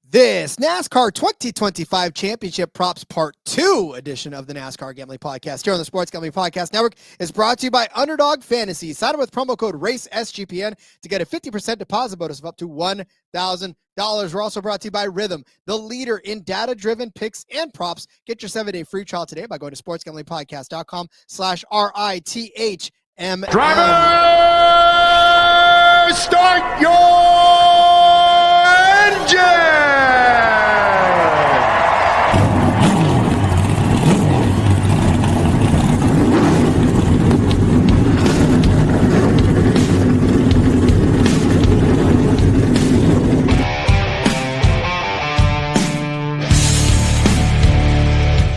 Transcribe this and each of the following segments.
This NASCAR 2025 Championship Props Part 2 edition of the NASCAR Gambling Podcast here on the Sports Gambling Podcast Network is brought to you by Underdog Fantasy. Sign up with promo code RACESGPN to get a 50% deposit bonus of up to $1,000. We're also brought to you by Rhythm, the leader in data-driven picks and props. Get your 7-day free trial today by going to sportsgamblingpodcast.com/RITHM. Driver, start your engine!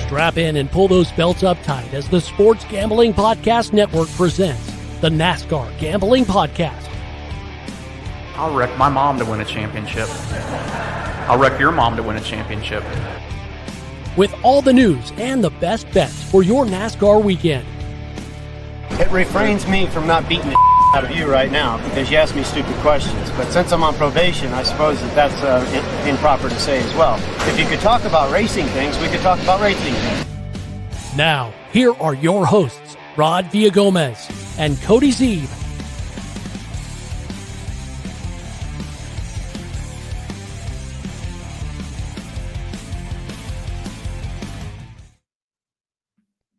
Strap in and pull those belts up tight as the Sports Gambling Podcast Network presents the NASCAR Gambling Podcast. I'll wreck my mom to win a championship. I'll wreck your mom to win a championship. With all the news and the best bets for your NASCAR weekend. It refrains me from not beating the out of you right now because you asked me stupid questions. But since I'm on probation, I suppose that's improper to say as well. If you could talk about racing things, we could talk about racing things. Now, here are your hosts, Rod Villagomez and Cody Zeeb.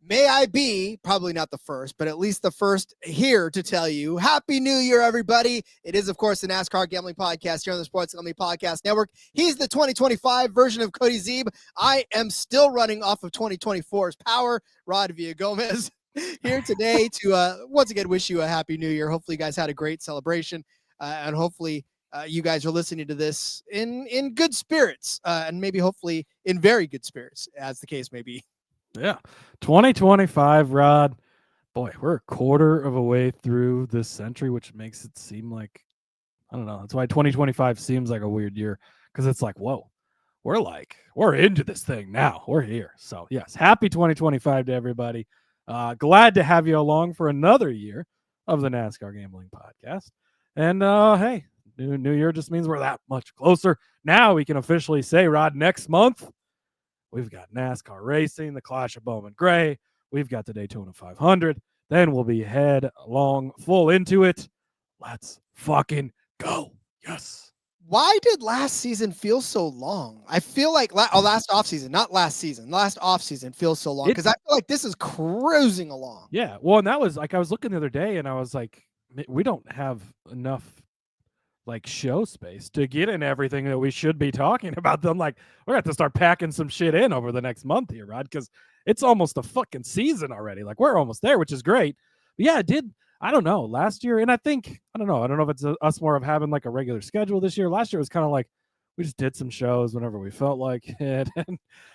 May I be, probably not the first, but at least the first here to tell you, Happy New Year, everybody. It is, of course, the NASCAR Gambling Podcast here on the Sports Gambling Podcast Network. He's the 2025 version of Cody Zeeb. I am still running off of 2024's power. Rod Villagomez here today to once again wish you a Happy New Year. Hopefully you guys had a great celebration, and hopefully you guys are listening to this in good spirits, and maybe hopefully in very good spirits, as the case may be. Yeah, 2025, Rod. Boy, we're a quarter of a way through this century, which makes it seem like, I don't know. That's why 2025 seems like a weird year, because it's like, whoa, we're into this thing now. We're here. So, yes, happy 2025 to everybody. Glad to have you along for another year of the NASCAR Gambling Podcast. And, hey, new year just means we're that much closer. Now we can officially say, Rod, next month, we've got NASCAR racing, the Clash of Bowman Gray. We've got the Daytona 500. Then we'll be headlong full into it. Let's fucking go. Yes. Why did last season feel so long? I feel like last offseason, not last season. Last offseason feels so long because I feel like this is cruising along. Yeah. Well, and that was like, I was looking the other day and I was like, we don't have enough like show space to get in everything that we should be talking about. Them like we're gonna have to start packing some shit in over the next month here, Rod, because it's almost a fucking season already. Like we're almost there, which is great. But yeah, I don't know last year, and I don't know if it's us more of having like a regular schedule this year. Last year was kind of like we just did some shows whenever we felt like it,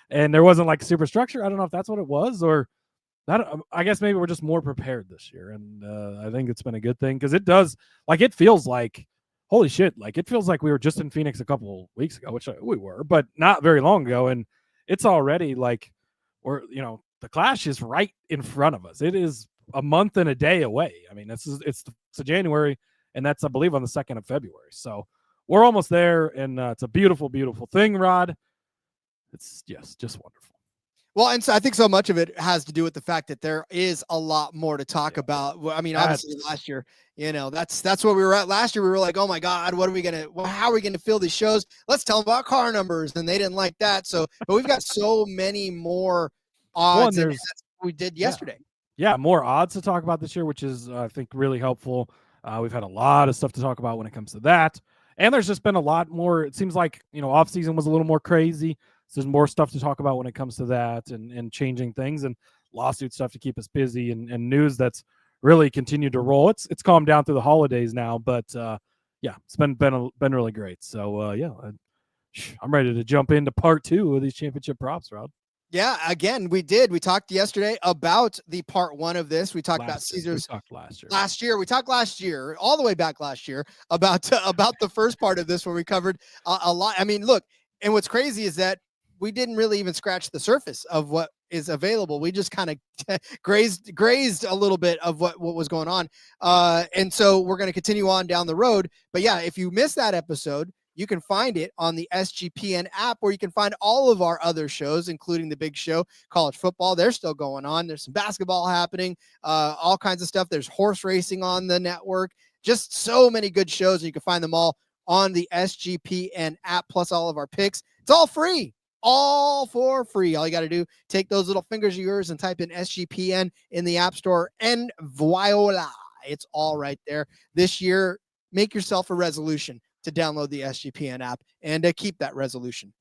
and there wasn't like super structure. I don't know if that's what it was, or that. I guess maybe we're just more prepared this year, and I think it's been a good thing because it does like it feels like. Holy shit, like it feels like we were just in Phoenix a couple weeks ago, which we were, but not very long ago. And it's already like the Clash is right in front of us. It is a month and a day away. I mean, it's January, and that's, I believe, on the 2nd of February. So we're almost there, and it's a beautiful, beautiful thing, Rod. It's just wonderful. Well, and so I think so much of it has to do with the fact that there is a lot more to talk about. I mean, obviously last year, that's where we were at last year. We were like, oh my God, how are we going to fill these shows? Let's tell them about car numbers. And they didn't like that. So, but we've got so many more odds than we did yesterday. Yeah, more odds to talk about this year, which is, I think, really helpful. We've had a lot of stuff to talk about when it comes to that. And there's just been a lot more. It seems like, off season was a little more crazy. So there's more stuff to talk about when it comes to that and changing things and lawsuit stuff to keep us busy and news that's really continued to roll. It's calmed down through the holidays now, but it's been really great. So I'm ready to jump into part 2 of these championship props, Rod. Yeah, again, we talked yesterday about the part 1 of this. We talked about Caesars. We talked last year. We talked last year, all the way back last year about the first part of this where we covered a lot. I mean, look, and what's crazy is that we didn't really even scratch the surface of what is available. We just kind of grazed a little bit of what was going on. And so we're going to continue on down the road. But yeah, if you missed that episode, you can find it on the SGPN app, where you can find all of our other shows, including the big show, college football. They're still going on. There's some basketball happening, all kinds of stuff. There's horse racing on the network. Just so many good shows, and you can find them all on the SGPN app, plus all of our picks. It's all free, all for free. All you got to do, take those little fingers of yours and type in SGPN in the App Store, and voila, it's all right there. This year, make yourself a resolution to download the SGPN app and keep that resolution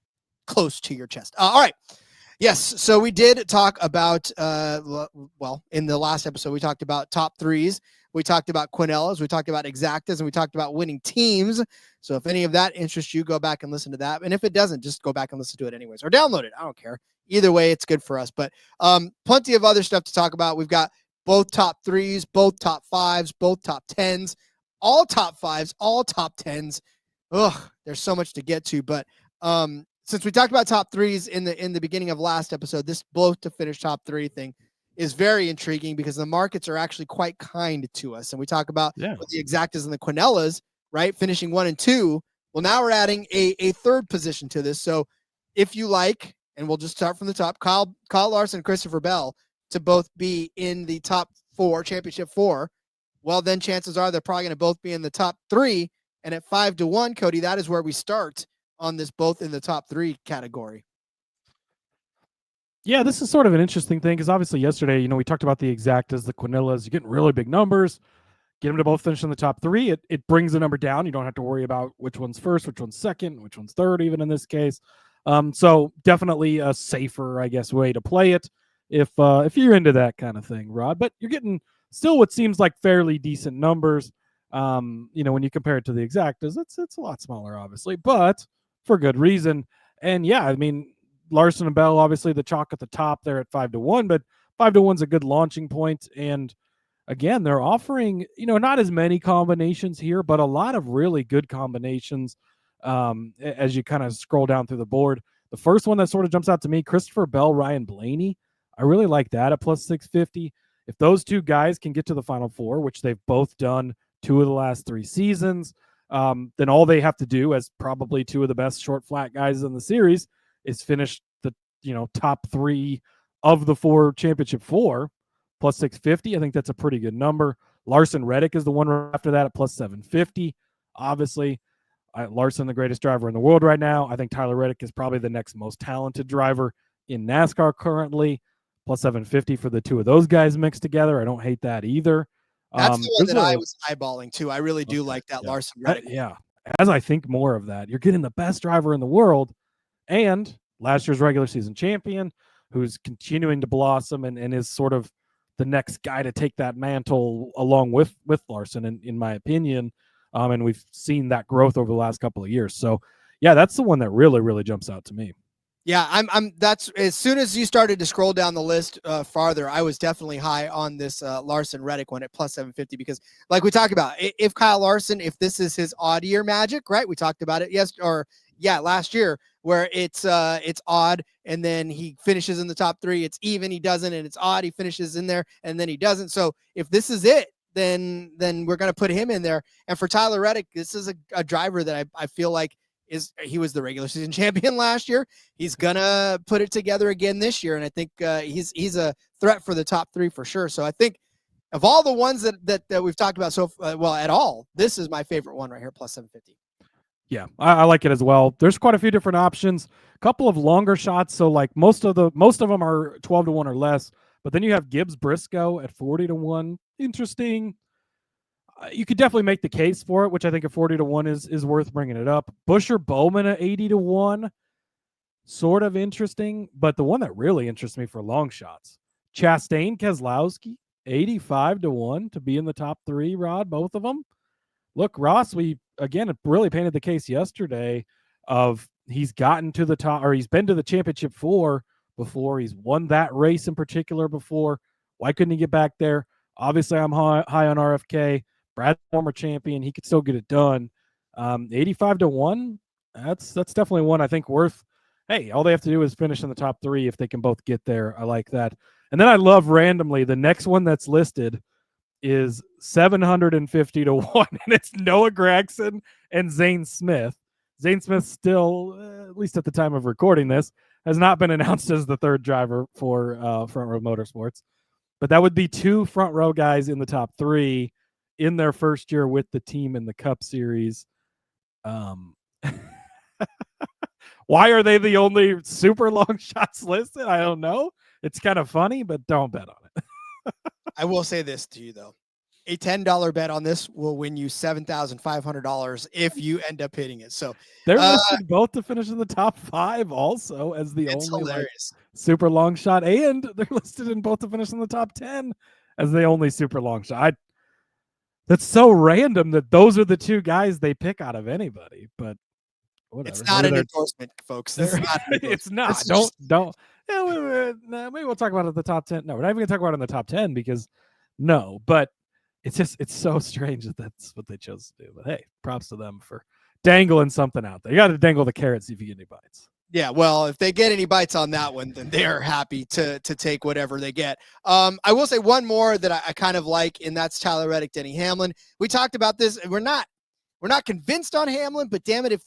close to your chest. All right. Yes. So we did talk about, in the last episode, we talked about top threes. We talked about quinellas. We talked about exactas, and we talked about winning teams. So if any of that interests you, go back and listen to that. And if it doesn't, just go back and listen to it anyways, or download it. I don't care. Either way, it's good for us. But plenty of other stuff to talk about. We've got both top threes, both top fives, both top tens, all top fives, all top tens. There's so much to get to. But since we talked about top threes in the beginning of last episode, this both to finish top three thing is very intriguing, because the markets are actually quite kind to us. And we talk about with the exactas and the quinellas, right, finishing 1 and 2. Well, now we're adding a third position to this. So if you like, and we'll just start from the top, Kyle Larson and Christopher Bell to both be in the top 4, championship 4, well, then chances are they're probably going to both be in the top 3. And at 5-1, Cody, that is where we start on this both in the top 3 category. Yeah, this is sort of an interesting thing, because obviously yesterday, we talked about the exactas, the quinillas. You're getting really big numbers. Get them to both finish in the top 3. It brings the number down. You don't have to worry about which one's first, which one's second, which one's third, even in this case. So definitely a safer, I guess, way to play it if you're into that kind of thing, Rod. But you're getting still what seems like fairly decent numbers. When you compare it to the exactas, it's a lot smaller, obviously, but for good reason. And yeah, I mean, Larson and Bell, obviously the chalk at the top there at 5-1, but 5-1's a good launching point. And again, they're offering, not as many combinations here, but a lot of really good combinations as you kind of scroll down through the board. The first one that sort of jumps out to me, Christopher Bell, Ryan Blaney. I really like that at plus 650. If those two guys can get to the Final Four, which they've both done 2 of the last 3 seasons, then all they have to do, as probably 2 of the best short flat guys in the series, is finish the top 3 of the 4 championship 4 plus 650. I think that's a pretty good number. Larson Reddick is the one right after that at plus 750. Obviously, Larson, the greatest driver in the world right now. I think Tyler Reddick is probably the next most talented driver in NASCAR currently. Plus 750 for the 2 of those guys mixed together. I don't hate that either. That's the one that I was eyeballing too. I really do like that Larson Reddick. As I think more of that, you're getting the best driver in the world, and last year's regular season champion, who's continuing to blossom and is sort of the next guy to take that mantle along with Larson, in my opinion. And we've seen that growth over the last couple of years. So yeah, that's the one that really, really jumps out to me. Yeah, that's as soon as you started to scroll down the list farther, I was definitely high on this Larson Reddick one at plus 750, because like we talked about, if Kyle Larson, if this is his odd year magic, right? We talked about it last year, where it's odd and then he finishes in the top 3, it's even, he doesn't, and it's odd, he finishes in there and then he doesn't. So if this is it, then we're going to put him in there. And for Tyler Reddick, this is a driver that I feel like he was the regular season champion last year. He's gonna put it together again this year, and I think he's a threat for the top 3 for sure. So I think of all the ones that we've talked about at all, this is my favorite one right here, plus 750. Yeah, I like it as well. There's quite a few different options, a couple of longer shots. So like most of them are 12-1 or less, but then you have Gibbs Briscoe at 40-1. Interesting. You could definitely make the case for it, which I think at 40-1 is worth bringing it up. Busher Bowman at 80-1, sort of interesting, but the one that really interests me for long shots, Chastain Keselowski, 85-1 to be in the top 3, Rod, both of them. Look, Ross, we again really painted the case yesterday of he's gotten to the top, or he's been to the championship 4 before. He's won that race in particular before. Why couldn't he get back there? Obviously, I'm high on RFK. Brad, former champion, he could still get it done. 85-1, that's definitely one I think worth. Hey, all they have to do is finish in the top 3 if they can both get there. I like that. And then I love randomly the next one that's listed is 750-1, and it's Noah Gragson and Zane Smith. Zane Smith still, at least at the time of recording this, has not been announced as the third driver for Front Row Motorsports. But that would be 2 front row guys in the top 3 in their first year with the team in the Cup Series. Why are they the only super long shots listed? I don't know. It's kind of funny, but don't bet on it. I will say this to you, though. A $10 bet on this will win you $7,500 if you end up hitting it. So they're listed both to finish in the top 5 also as the only super long shot, and they're listed in both to finish in the top 10 as the only super long shot. That's so random that those are the 2 guys they pick out of anybody, but whatever. It's not an endorsement, folks. It's not. Don't. Yeah, maybe we'll talk about it at the top 10. No, we're not even going to talk about it in the top 10 because no, but it's so strange that that's what they chose to do. But hey, props to them for dangling something out there. You got to dangle the carrot, see if you get any bites. Yeah, well, if they get any bites on that one, then they're happy to take whatever they get. I will say one more that I kind of like, and that's Tyler Reddick, Denny Hamlin. We talked about this, and we're not convinced on Hamlin, but damn it, if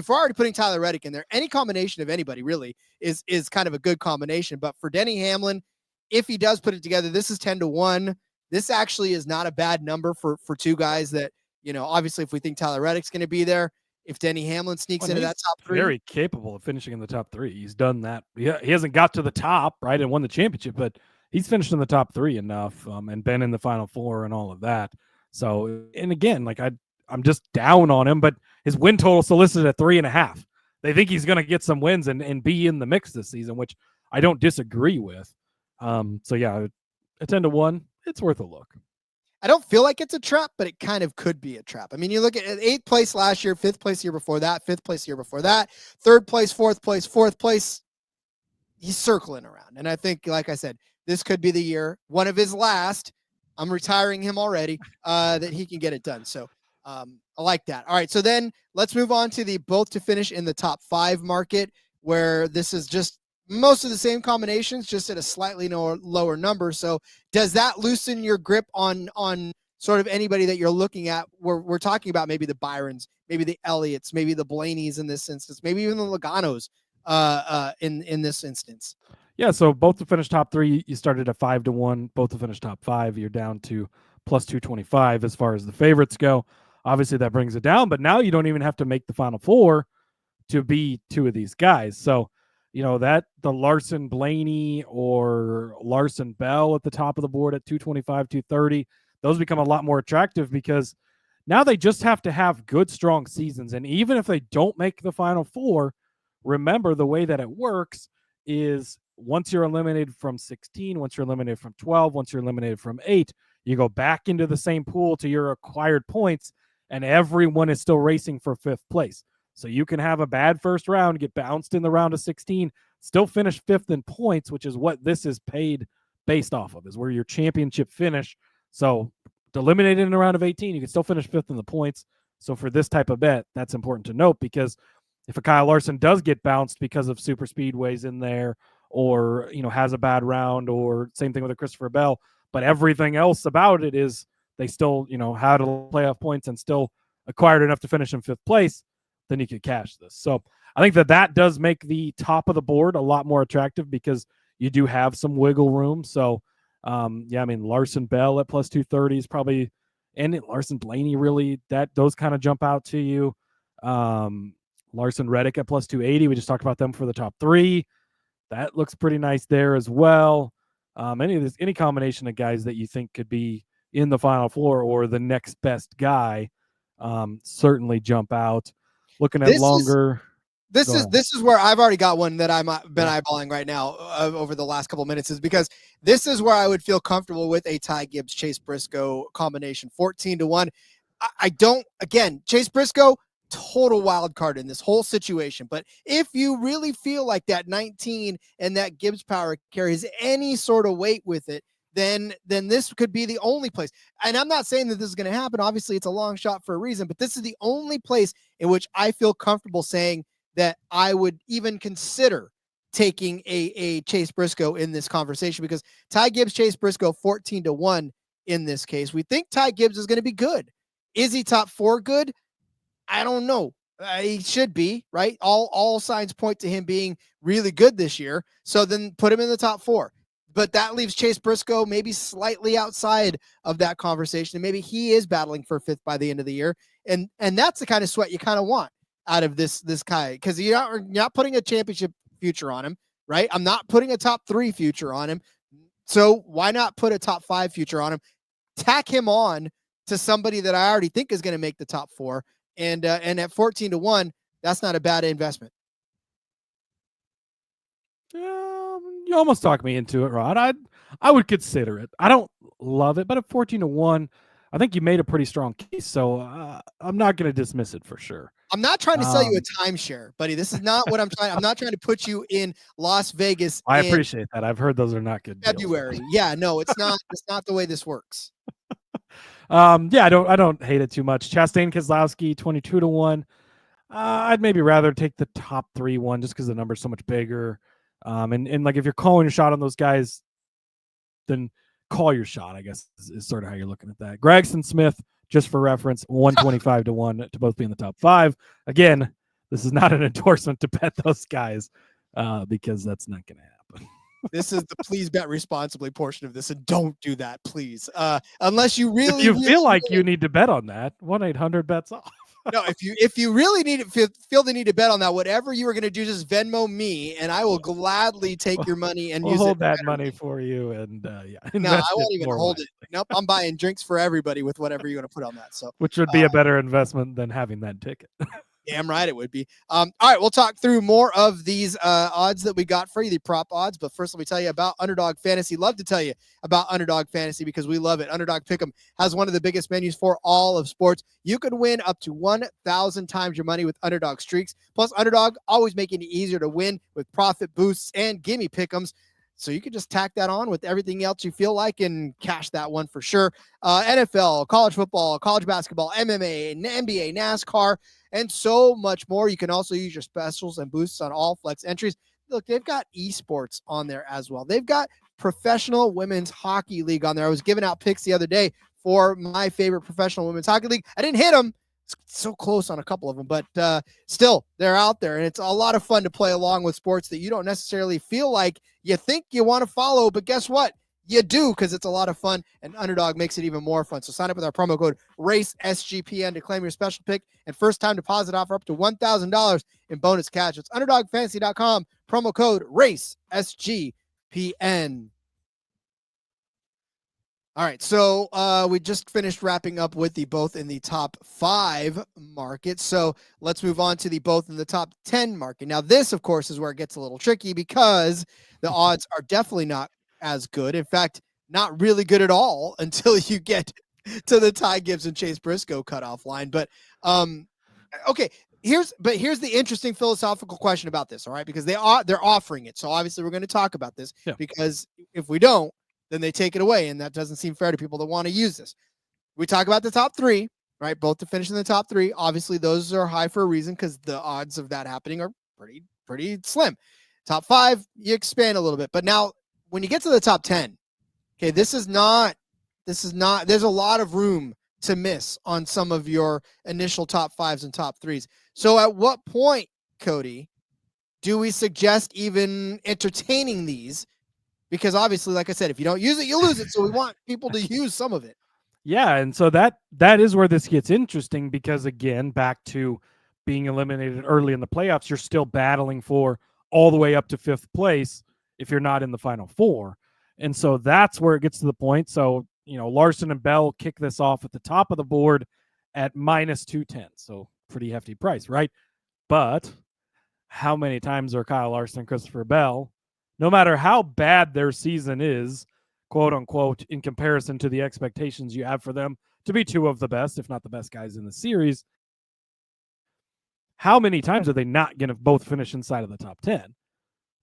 we're already putting Tyler Reddick in there, any combination of anybody really is kind of a good combination. But for Denny Hamlin, if he does put it together, this is 10-1. This actually is not a bad number for 2 guys that, obviously if we think Tyler Reddick's going to be there, if Denny Hamlin sneaks into that top 3. Very capable of finishing in the top 3. He's done that. He hasn't got to the top, right, and won the championship, but he's finished in the top 3 enough and been in the Final 4 and all of that. So, and again, like I'm just down on him, but his win total solicited at 3.5. They think he's going to get some wins and be in the mix this season, which I don't disagree with. So yeah, a 10-1, it's worth a look. I don't feel like it's a trap, but it kind of could be a trap. I mean, you look at 8th place last year, 5th place year before that, 5th place year before that, 3rd place, 4th place, 4th place. He's circling around. And I think, like I said, this could be the year, one of his last. I'm retiring him already, that he can get it done. So I like that. All right. So then let's move on to the both to finish in the top 5 market, where this is just most of the same combinations, just at a slightly lower number. So does that loosen your grip on sort of anybody that you're looking at? We're talking about maybe the Byrons, maybe the Elliots, maybe the Blaneys in this instance, maybe even the Logano's in this instance. Yeah. So both to finish top 3, you started at 5-1. Both to finish top 5, you're down to plus 225 as far as the favorites go. Obviously that brings it down, but now you don't even have to make the Final 4 to be 2 of these guys. So, that the Larson Blaney or Larson Bell at the top of the board at 225, 230, those become a lot more attractive because now they just have to have good, strong seasons. And even if they don't make the Final 4, remember the way that it works is once you're eliminated from 16, once you're eliminated from 12, once you're eliminated from 8, you go back into the same pool to your acquired points, and everyone is still racing for 5th place. So you can have a bad first round, get bounced in the round of 16, still finish 5th in points, which is what this is paid based off of, is where your championship finish. So eliminated in the round of 18, you can still finish 5th in the points. So for this type of bet, that's important to note, because if a Kyle Larson does get bounced because of super speedways in there, or has a bad round, or same thing with a Christopher Bell, but everything else about it is they still had playoff points and still acquired enough to finish in 5th place, then you could cash this. So I think that does make the top of the board a lot more attractive because you do have some wiggle room. So Larson Bell at plus 230 is probably, and Larson Blaney, really, those kind of jump out to you. Larson Reddick at plus 280. We just talked about them for the top 3. That looks pretty nice there as well. Any combination of guys that you think could be in the Final 4 or the next best guy certainly jump out. Looking at this is where I've already got one that I've been eyeballing right now over the last couple of minutes, is because this is where I would feel comfortable with a Ty Gibbs, Chase Briscoe combination, 14-1. Chase Briscoe, total wild card in this whole situation. But if you really feel like that 19 and that Gibbs power carries any sort of weight with it, then this could be the only place. And I'm not saying that this is going to happen. Obviously, it's a long shot for a reason, but this is the only place in which I feel comfortable saying that I would even consider taking a Chase Briscoe in this conversation, because Ty Gibbs, Chase Briscoe, 14-1 in this case. We think Ty Gibbs is going to be good. Is he top 4 good? I don't know. He should be, right? All signs point to him being really good this year. So then put him in the top 4. But that leaves Chase Briscoe maybe slightly outside of that conversation. And maybe he is battling for 5th by the end of the year. And that's the kind of sweat you kind of want out of this guy, because you're not putting a championship future on him, right? I'm not putting a top 3 future on him. So why not put a top 5 future on him? Tack him on to somebody that I already think is going to make the top 4. And at 14-1, that's not a bad investment. You almost talked me into it, Rod. I would consider it. I don't love it, but at 14-1, I think you made a pretty strong case. So I'm not going to dismiss it for sure. I'm not trying to sell you a timeshare, buddy. This is not what I'm trying. I'm not trying to put you in Las Vegas. I appreciate that. I've heard those are not good February. deals. Yeah, no, it's not. It's not the way this works. Yeah, I don't hate it too much. Chastain Keselowski 22-1. I'd maybe rather take the top 3 one just because the number's so much bigger. And like if you're calling your shot on those guys, then call your shot, I guess is sort of how you're looking at that. Gregson Smith, just for reference, 125-1 to both be in the top 5. Again, this is not an endorsement to bet those guys because that's not going to happen. This is the please bet responsibly portion of this, and don't do that, please. Unless you really, if you feel like you need to bet on that, 1-800-bets off. No, if you really need it, feel the need to bet on that, whatever you were going to do, just Venmo me, and I will gladly take your money and use hold it that money for you. And yeah, no, I won't even hold it. Nope, I'm buying drinks for everybody with whatever you're going to put on that. So, which would be a better investment than having that ticket. Damn right it would be. All right, we'll talk through more of these odds that we got for you, the prop odds. But first, let me tell you about Underdog Fantasy. Love to tell you about Underdog Fantasy because we love it. Underdog Pick'em has one of the biggest menus for all of sports. You can win up to 1,000 times your money with Underdog Streaks. Plus, Underdog always making it easier to win with profit boosts and gimme pick'ems. So you can just tack that on with everything else you feel like and cash that one for sure. NFL, college football, college basketball, MMA, NBA, NASCAR, and so much more. You can also use your specials and boosts on all flex entries. Look, they've got esports on there as well. They've got professional women's hockey league on there. I was giving out picks the other day for my favorite professional women's hockey league. I didn't hit them. It's so close on a couple of them, but still, they're out there, and it's a lot of fun to play along with sports that you don't necessarily feel like you think you want to follow, but guess what? You do, because it's a lot of fun, and Underdog makes it even more fun. So sign up with our promo code RACESGPN to claim your special pick and first-time deposit offer up to $1,000 in bonus cash. It's UnderdogFantasy.com, promo code RACESGPN. All right, so we just finished wrapping up with the both in the top 5 market. So let's move on to the both in the top 10 market. Now, this, of course, is where it gets a little tricky because the odds are definitely not as good. In fact, not really good at all until you get to the Ty Gibbs and Chase Briscoe cutoff line. But okay, here's the interesting philosophical question about this. All right, because they're offering it, so obviously we're going to talk about this because if we don't, then they take it away, and that doesn't seem fair to people that want to use this. We talk about the top 3, right? Both to finish in the top 3. Obviously, those are high for a reason because the odds of that happening are pretty slim. Top 5, you expand a little bit, but now when you get to the top 10, okay, this is not. There's a lot of room to miss on some of your initial top 5s and top 3s. So, at what point, Cody, do we suggest even entertaining these? Because obviously, like I said, if you don't use it, you lose it. So we want people to use some of it. Yeah, and so that is where this gets interesting because, again, back to being eliminated early in the playoffs, you're still battling for all the way up to 5th place if you're not in the Final 4. And so that's where it gets to the point. So, Larson and Bell kick this off at the top of the board at -210. So pretty hefty price, right? But how many times are Kyle Larson and Christopher Bell, no matter how bad their season is, quote unquote, in comparison to the expectations you have for them to be 2 of the best, if not the best guys in the series, how many times are they not going to both finish inside of the top 10?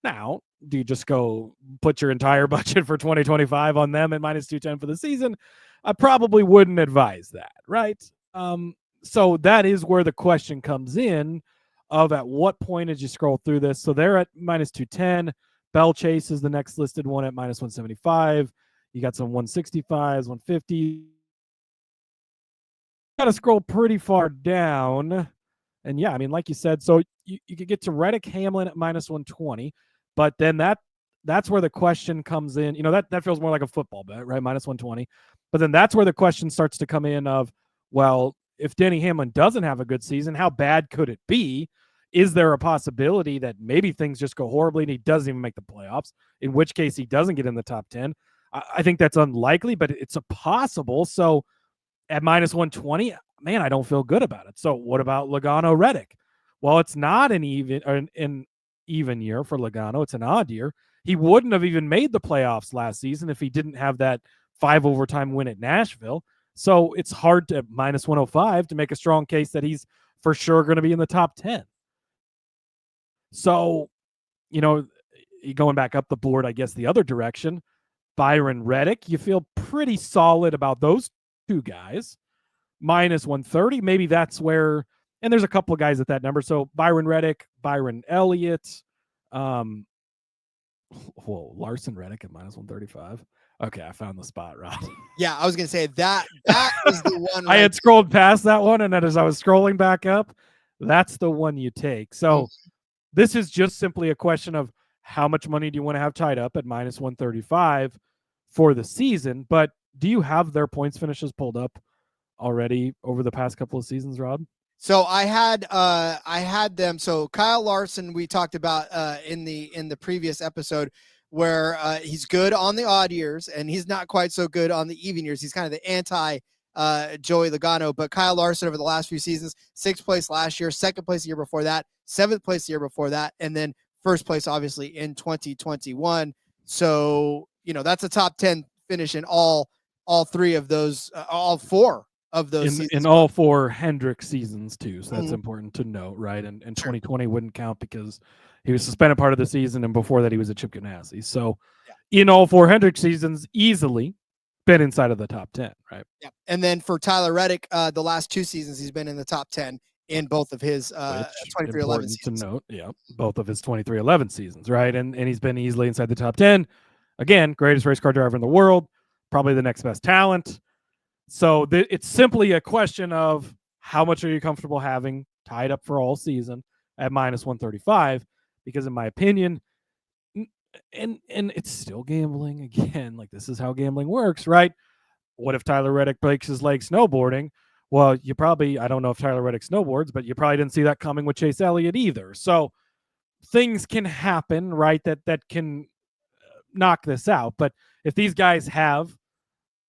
Now, do you just go put your entire budget for 2025 on them at -210 for the season? I probably wouldn't advise that, right? So that is where the question comes in of at what point as you scroll through this. So they're at -210. Bell Chase is the next listed one at -175. You got some 165s, 150. Got to scroll pretty far down And yeah, I mean, like you said, so you could get to Reddick Hamlin at -120, but then that's where the question comes in. That feels more like a football bet, right? -120. But then that's where the question starts to come in of, well, if Denny Hamlin doesn't have a good season, how bad could it be? Is there a possibility that maybe things just go horribly and he doesn't even make the playoffs, in which case he doesn't get in the top 10? I think that's unlikely, but it's a possible. So at -120, man, I don't feel good about it. So what about Logano Reddick? Well, it's not an even year for Logano. It's an odd year. He wouldn't have even made the playoffs last season if he didn't have that 5 overtime win at Nashville. So it's hard to -105 to make a strong case that he's for sure going to be in the top 10. So, going back up the board, I guess the other direction, Byron Reddick, you feel pretty solid about those two guys. -130, maybe that's where, and there's a couple of guys at that number. So Byron Reddick, Byron Elliott, Larson Reddick at -135. Okay, I found the spot, Rod. Yeah, I was gonna say that is the one. I had scrolled past that one, and then as I was scrolling back up, that's the one you take. So this is just simply a question of how much money do you want to have tied up at -135 for the season. But do you have their points finishes pulled up already over the past couple of seasons, Rod? So I had them. So Kyle Larson, we talked about in the previous episode, where he's good on the odd years and he's not quite so good on the even years. He's kind of the anti Joey Logano. But Kyle Larson over the last few seasons, 6th place last year, 2nd place the year before that, 7th place the year before that, and then 1st place obviously in 2021. So that's a top 10 finish in all 3 of those, all 4 of those in all 4 Hendrick seasons too. So that's important to note, right? And 2020 wouldn't count because he was suspended part of the season, and before that he was at Chip Ganassi. So in all 4 Hendrick seasons, easily been inside of the top 10, right? Yeah. And then for Tyler Reddick, the last 2 seasons he's been in the top 10 in both of his 23-11 seasons. To note, both of his 23-11 seasons, right? And he's been easily inside the top 10. Again, greatest race car driver in the world, probably the next best talent. So it's simply a question of how much are you comfortable having tied up for all season at -135? Because in my opinion, and it's still gambling again, like this is how gambling works, right? What if Tyler Reddick breaks his leg snowboarding? Well, I don't know if Tyler Reddick snowboards, but you probably didn't see that coming with Chase Elliott either. So things can happen, right? That can knock this out. But if these guys have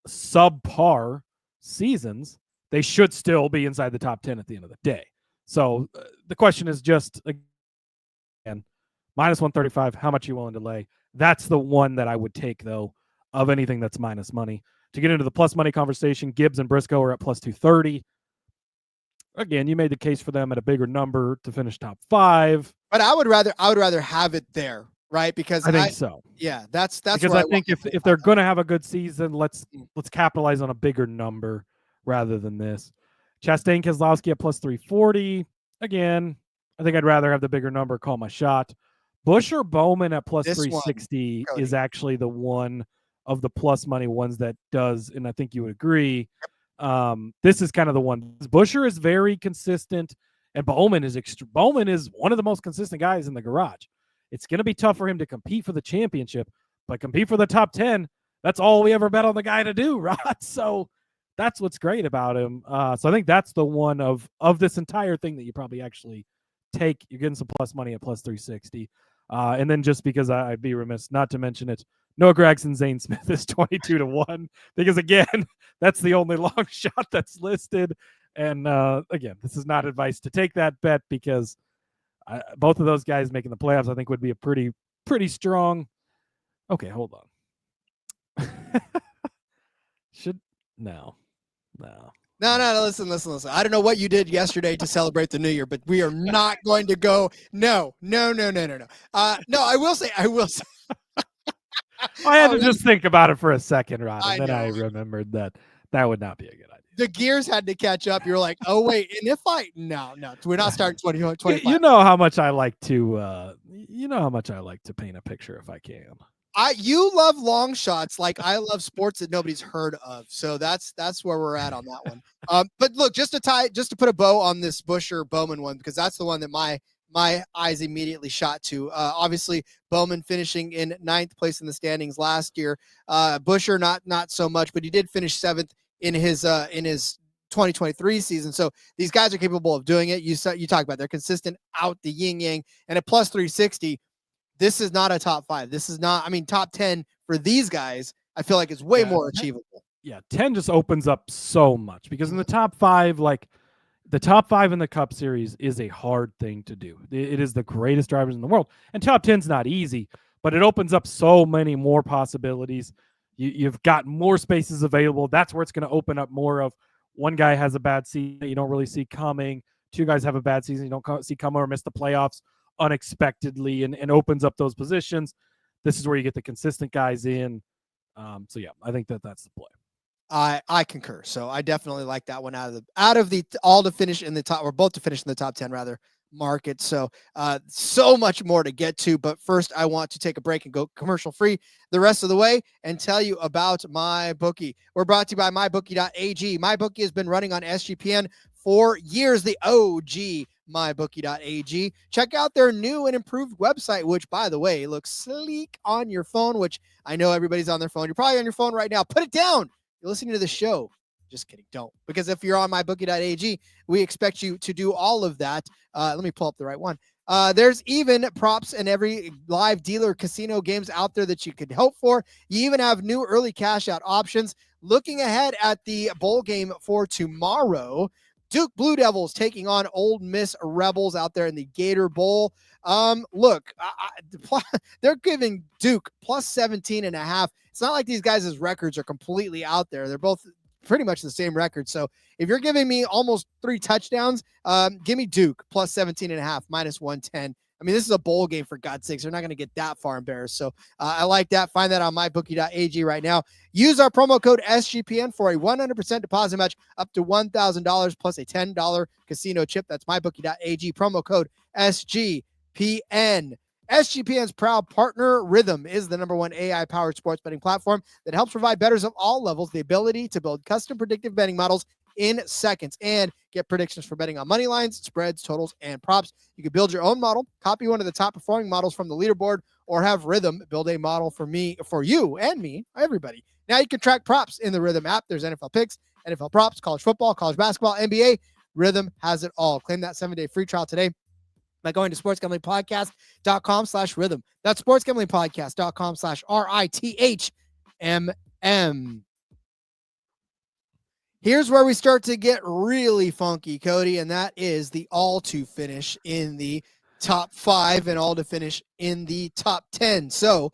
subpar seasons, they should still be inside the top 10 at the end of the day. So the question is just, again, -135, how much are you willing to lay? That's the one that I would take, though, of anything that's minus money. To get into the plus money conversation, Gibbs and Briscoe are at +230. Again, you made the case for them at a bigger number to finish top 5. But I would rather have it there, right? Because I think so. Yeah, that's because I think if they're going to have a good season, let's capitalize on a bigger number rather than this. Chastain Keselowski at +340. Again, I think I'd rather have the bigger number, call my shot. Busher Bowman at +360 is actually the one of the plus money ones that does, and I think you would agree. This is kind of the one. Busher is very consistent, and Bowman is one of the most consistent guys in the garage. It's going to be tough for him to compete for the championship, but compete for the top 10. That's all we ever bet on the guy to do, Rod. So that's what's great about him. So I think that's the one of this entire thing that you probably actually take. You're getting some plus money at +360. And then just because I'd be remiss not to mention it, Noah Gragson, Zane Smith is 22-1 because again, that's the only long shot that's listed. And again, this is not advice to take that bet because both of those guys making the playoffs, I think would be a pretty strong. Okay, hold on. No. Listen. I don't know what you did yesterday to celebrate the new year, but we are not going to go. No. No, I will say. I had to just think about it for a second, Rod, and then I remembered that would not be a good idea. The gears had to catch up. You're like, oh wait, and if no, we're not starting 2025. You know how much I like to paint a picture if I can. You love long shots like I love sports that nobody's heard of. So that's where we're at on that one. But look, just to put a bow on this Buescher Bowman one, because that's the one that my eyes immediately shot to. Obviously, Bowman finishing in 9th place in the standings last year. Buescher not so much, but he did finish 7th in his 2023 season. So these guys are capable of doing it. You talk about they're consistent out the yin yang, and at plus 360. This is not a top 5. This is not, top 10 for these guys. I feel like it's way more achievable. Yeah, 10 just opens up so much because in the top 5, like the top 5 in the Cup Series is a hard thing to do. It is the greatest drivers in the world, and top 10's not easy, but it opens up so many more possibilities. You've got more spaces available. That's where it's going to open up more of one guy has a bad season that you don't really see coming. 2 guys have a bad season you don't see coming or miss the playoffs unexpectedly and opens up those positions. This is where you get the consistent guys in. So yeah, I think that's the play. I concur. So I definitely like that one out of the all to finish in the top, or both to finish in the top 10 rather, market. So so much more to get to, but first I want to take a break and go commercial free the rest of the way and tell you about MyBookie. We're brought to you by mybookie.ag. MyBookie has been running on SGPN for years, the OG mybookie.ag. Check out their new and improved website, which, by the way, looks sleek on your phone, which I know everybody's on their phone. You're probably on your phone right now. Put it down. You're listening to the show. Just kidding. Don't. Because if you're on mybookie.ag, we expect you to do all of that. Let me pull up the right one. There's even props in every live dealer casino games out there that you could hope for. You even have new early cash out options. Looking ahead at the bowl game for tomorrow, Duke Blue Devils taking on Ole Miss Rebels out there in the Gator Bowl. Look, they're giving Duke plus 17.5. It's not like these guys' records are completely out there. They're both pretty much the same record. So if you're giving me almost 3 touchdowns, give me Duke plus 17.5, minus 110. This is a bowl game, for God's sakes. They're not going to get that far embarrassed. So I like that. Find that on mybookie.ag right now. Use our promo code SGPN for a 100% deposit match up to $1,000 plus a $10 casino chip. That's mybookie.ag. Promo code SGPN. SGPN's proud partner, Rhythm, is the #1 AI-powered sports betting platform that helps provide bettors of all levels the ability to build custom predictive betting models in seconds and get predictions for betting on money lines, spreads, totals, and props. You can build your own model, copy one of the top performing models from the leaderboard, or have Rhythm build a model for you and me, everybody. Now you can track props in the Rhythm app. There's NFL picks, NFL props, college football, college basketball, NBA. Rhythm has it all. Claim that 7-day free trial today by going to sportsgamblingpodcast.com/rhythm. That's sportsgamblingpodcast.com/RITHMM. Here's where we start to get really funky, Cody, and that is the all to finish in the top 5 and all to finish in the top 10. So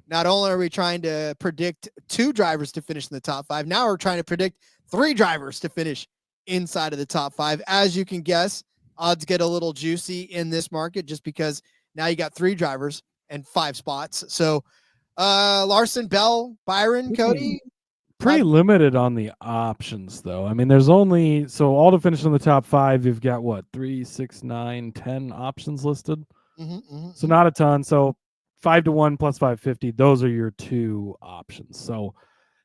not only are we trying to predict 2 drivers to finish in the top 5, now we're trying to predict 3 drivers to finish inside of the top 5. As you can guess, odds get a little juicy in this market just because now you got 3 drivers and 5 spots. So Larson, Bell, Byron, Cody. Pretty limited on the options, though. There's only, so all to finish in the top 5, you've got what, 3, 6, 9, 10 options listed. So not a ton. So 5-1 plus 550, those are your 2 options. So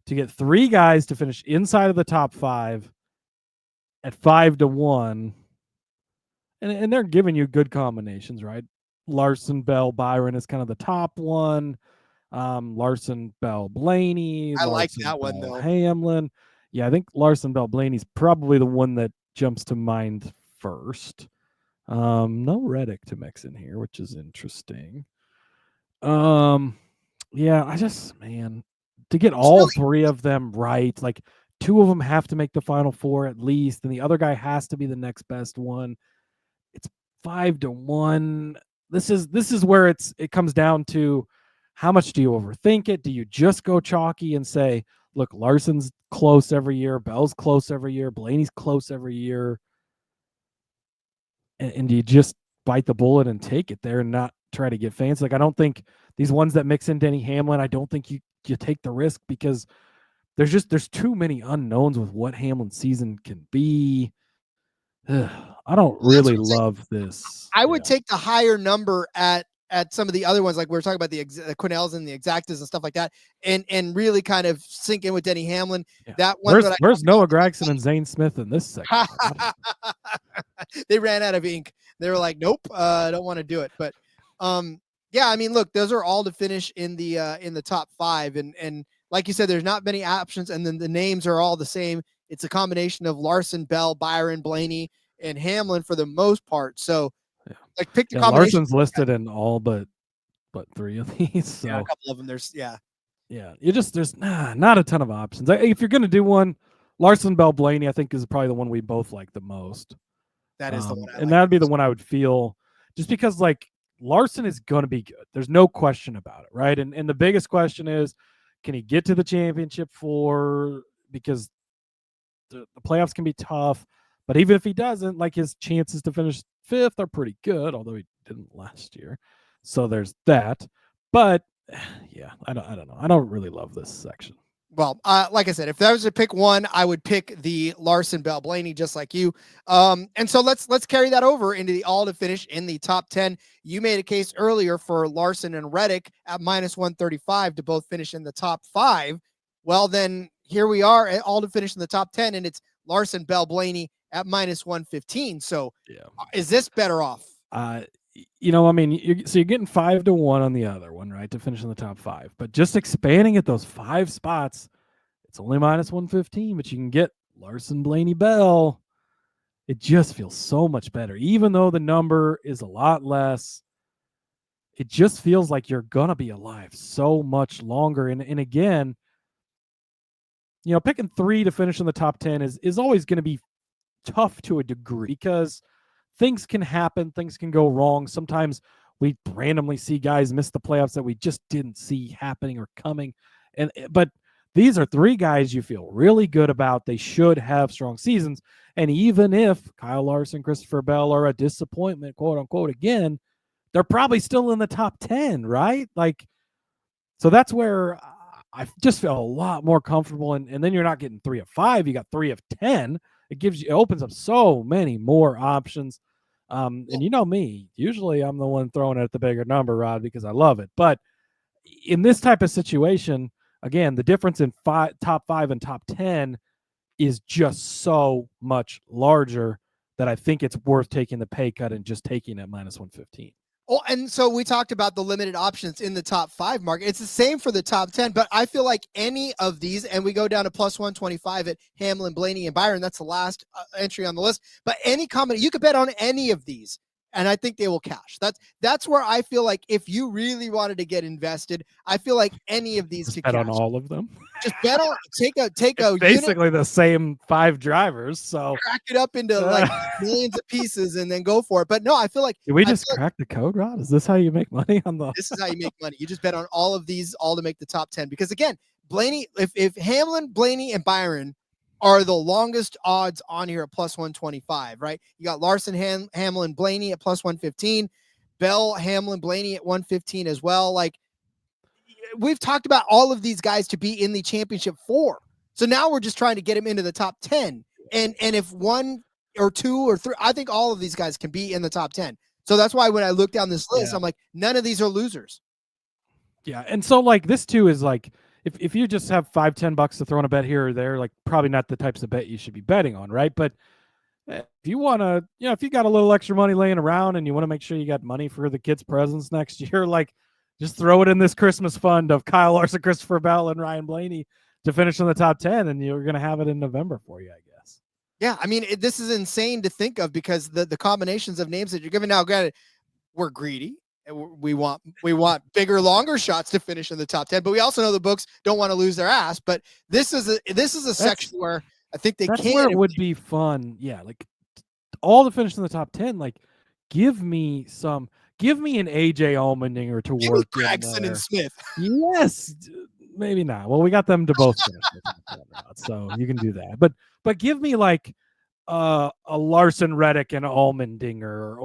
to get 3 guys to finish inside of the top 5 at 5-1, and they're giving you good combinations, right? Larson, Bell, Byron is kind of the top one. Larson, Bell, Blaney. I like Larson, that one, Bell, though. Hamlin. Yeah, I think Larson, Bell, Blaney's probably the one that jumps to mind first. No Reddick to mix in here, which is interesting. Yeah, to get all 3 of them right, like 2 of them have to make the final 4 at least, and the other guy has to be the next best one. It's 5-1. This is where it comes down to how much do you overthink it? Do you just go chalky and say, look, Larson's close every year, Bell's close every year, Blaney's close every year, and do you just bite the bullet and take it there and not try to get fancy? Like, I don't think these ones that mix in Denny Hamlin, I don't think you take the risk because there's too many unknowns with what Hamlin's season can be. I don't really love this. I would take the higher number at at some of the other ones, like we were talking about the Quinells and the Exactas and stuff like that, and really kind of sink in with Denny Hamlin. Yeah. That one. Where's Noah Gragson and Zane Smith in this section? They ran out of ink. They were like, nope, I don't want to do it. But yeah, I mean, look, those are all to finish in the top 5, and like you said, there's not many options, and then the names are all the same. It's a combination of Larson, Bell, Byron, Blaney, and Hamlin for the most part. So, like, pick the combination. Larson's listed in all but 3 of these. So yeah, a couple of them. There's there's not a ton of options. If you're gonna do one, Larson, Bell, Blaney, I think is probably the one we both like the most. That is the one, and that'd be the one I would feel, just because like Larson is going to be good. There's no question about it, right? And the biggest question is, can he get to the championship because the playoffs can be tough. But even if he doesn't, like, his chances to finish 5th are pretty good, although he didn't last year. So there's that. But yeah, I don't know. I don't really love this section. Well, like I said, if I was to pick one, I would pick the Larson, Bell, Blaney, just like you. And so let's carry that over into the all to finish in the top 10. You made a case earlier for Larson and Reddick at -135 to both finish in the top 5. Well, then here we are at all to finish in the top 10, and it's Larson, Bell, Blaney at -115. So is this better off? I mean, you're getting 5-1 on the other one, right, to finish in the top 5. But just expanding at those 5 spots, it's only -115, but you can get Larson, Blaney, Bell. It just feels so much better. Even though the number is a lot less, it just feels like you're going to be alive so much longer. And again, picking 3 to finish in the top 10 is always going to be tough to a degree, because things can happen, things can go wrong. Sometimes we randomly see guys miss the playoffs that we just didn't see happening or coming. But these are 3 guys you feel really good about. They should have strong seasons. And even if Kyle Larson, Christopher Bell are a disappointment, quote unquote, again, they're probably still in the top 10, right? Like, so that's where I just feel a lot more comfortable. And then you're not getting 3 of 5, you got 3 of 10. It opens up so many more options. And you know me, usually I'm the one throwing it at the bigger number, Rod, because I love it. But in this type of situation, again, the difference in top 5 and top 10 is just so much larger that I think it's worth taking the pay cut and just taking it -115. Oh, and so we talked about the limited options in the top 5 market. It's the same for the top 10, but I feel like any of these, and we go down to +125 at Hamlin, Blaney, and Byron. That's the last entry on the list. But any combination, you could bet on any of these, and I think they will cash. That's where I feel like if you really wanted to get invested, I feel like any of these could bet cash. on all of them. Just bet on take a basically unit, the same 5 drivers. So crack it up into like millions of pieces and then go for it. But no, I feel like did we just crack the code, Rod? Is this how you make money on the? This is how you make money. You just bet on all of these, all to make the top 10. Because again, Blaney, if Hamlin, Blaney, and Byron are the longest odds on here at +125, right? You got Larson, Hamlin, Blaney at +115, Bell, Hamlin, Blaney at 115 as well. Like, we've talked about all of these guys to be in the championship 4. So now we're just trying to get them into the top 10. And if 1 or 2 or 3, I think all of these guys can be in the top 10. So that's why when I look down this list, I'm like, none of these are losers. Yeah. And so like this too is like, if you just have $5-10 to throw in a bet here or there, like probably not the types of bet you should be betting on, right? But if you want to, if you got a little extra money laying around and you want to make sure you got money for the kids' presents next year, like just throw it in this Christmas fund of Kyle Larson, Christopher Bell, and Ryan Blaney to finish in the top 10, and you're going to have it in November for you, I guess. Yeah, I mean, this is insane to think of because the combinations of names that you're giving now, granted, we're greedy. We want bigger, longer shots to finish in the top 10, but we also know the books don't want to lose their ass. But this is a section where I think that's where it would be fun. Yeah, like all to finish in the top 10. Like, give me an AJ Allmendinger to work. Craftsman and Smith. Yes, maybe not. Well, we got them to both finish, so you can do that. But give me like a Larson, Reddick, and Allmendinger,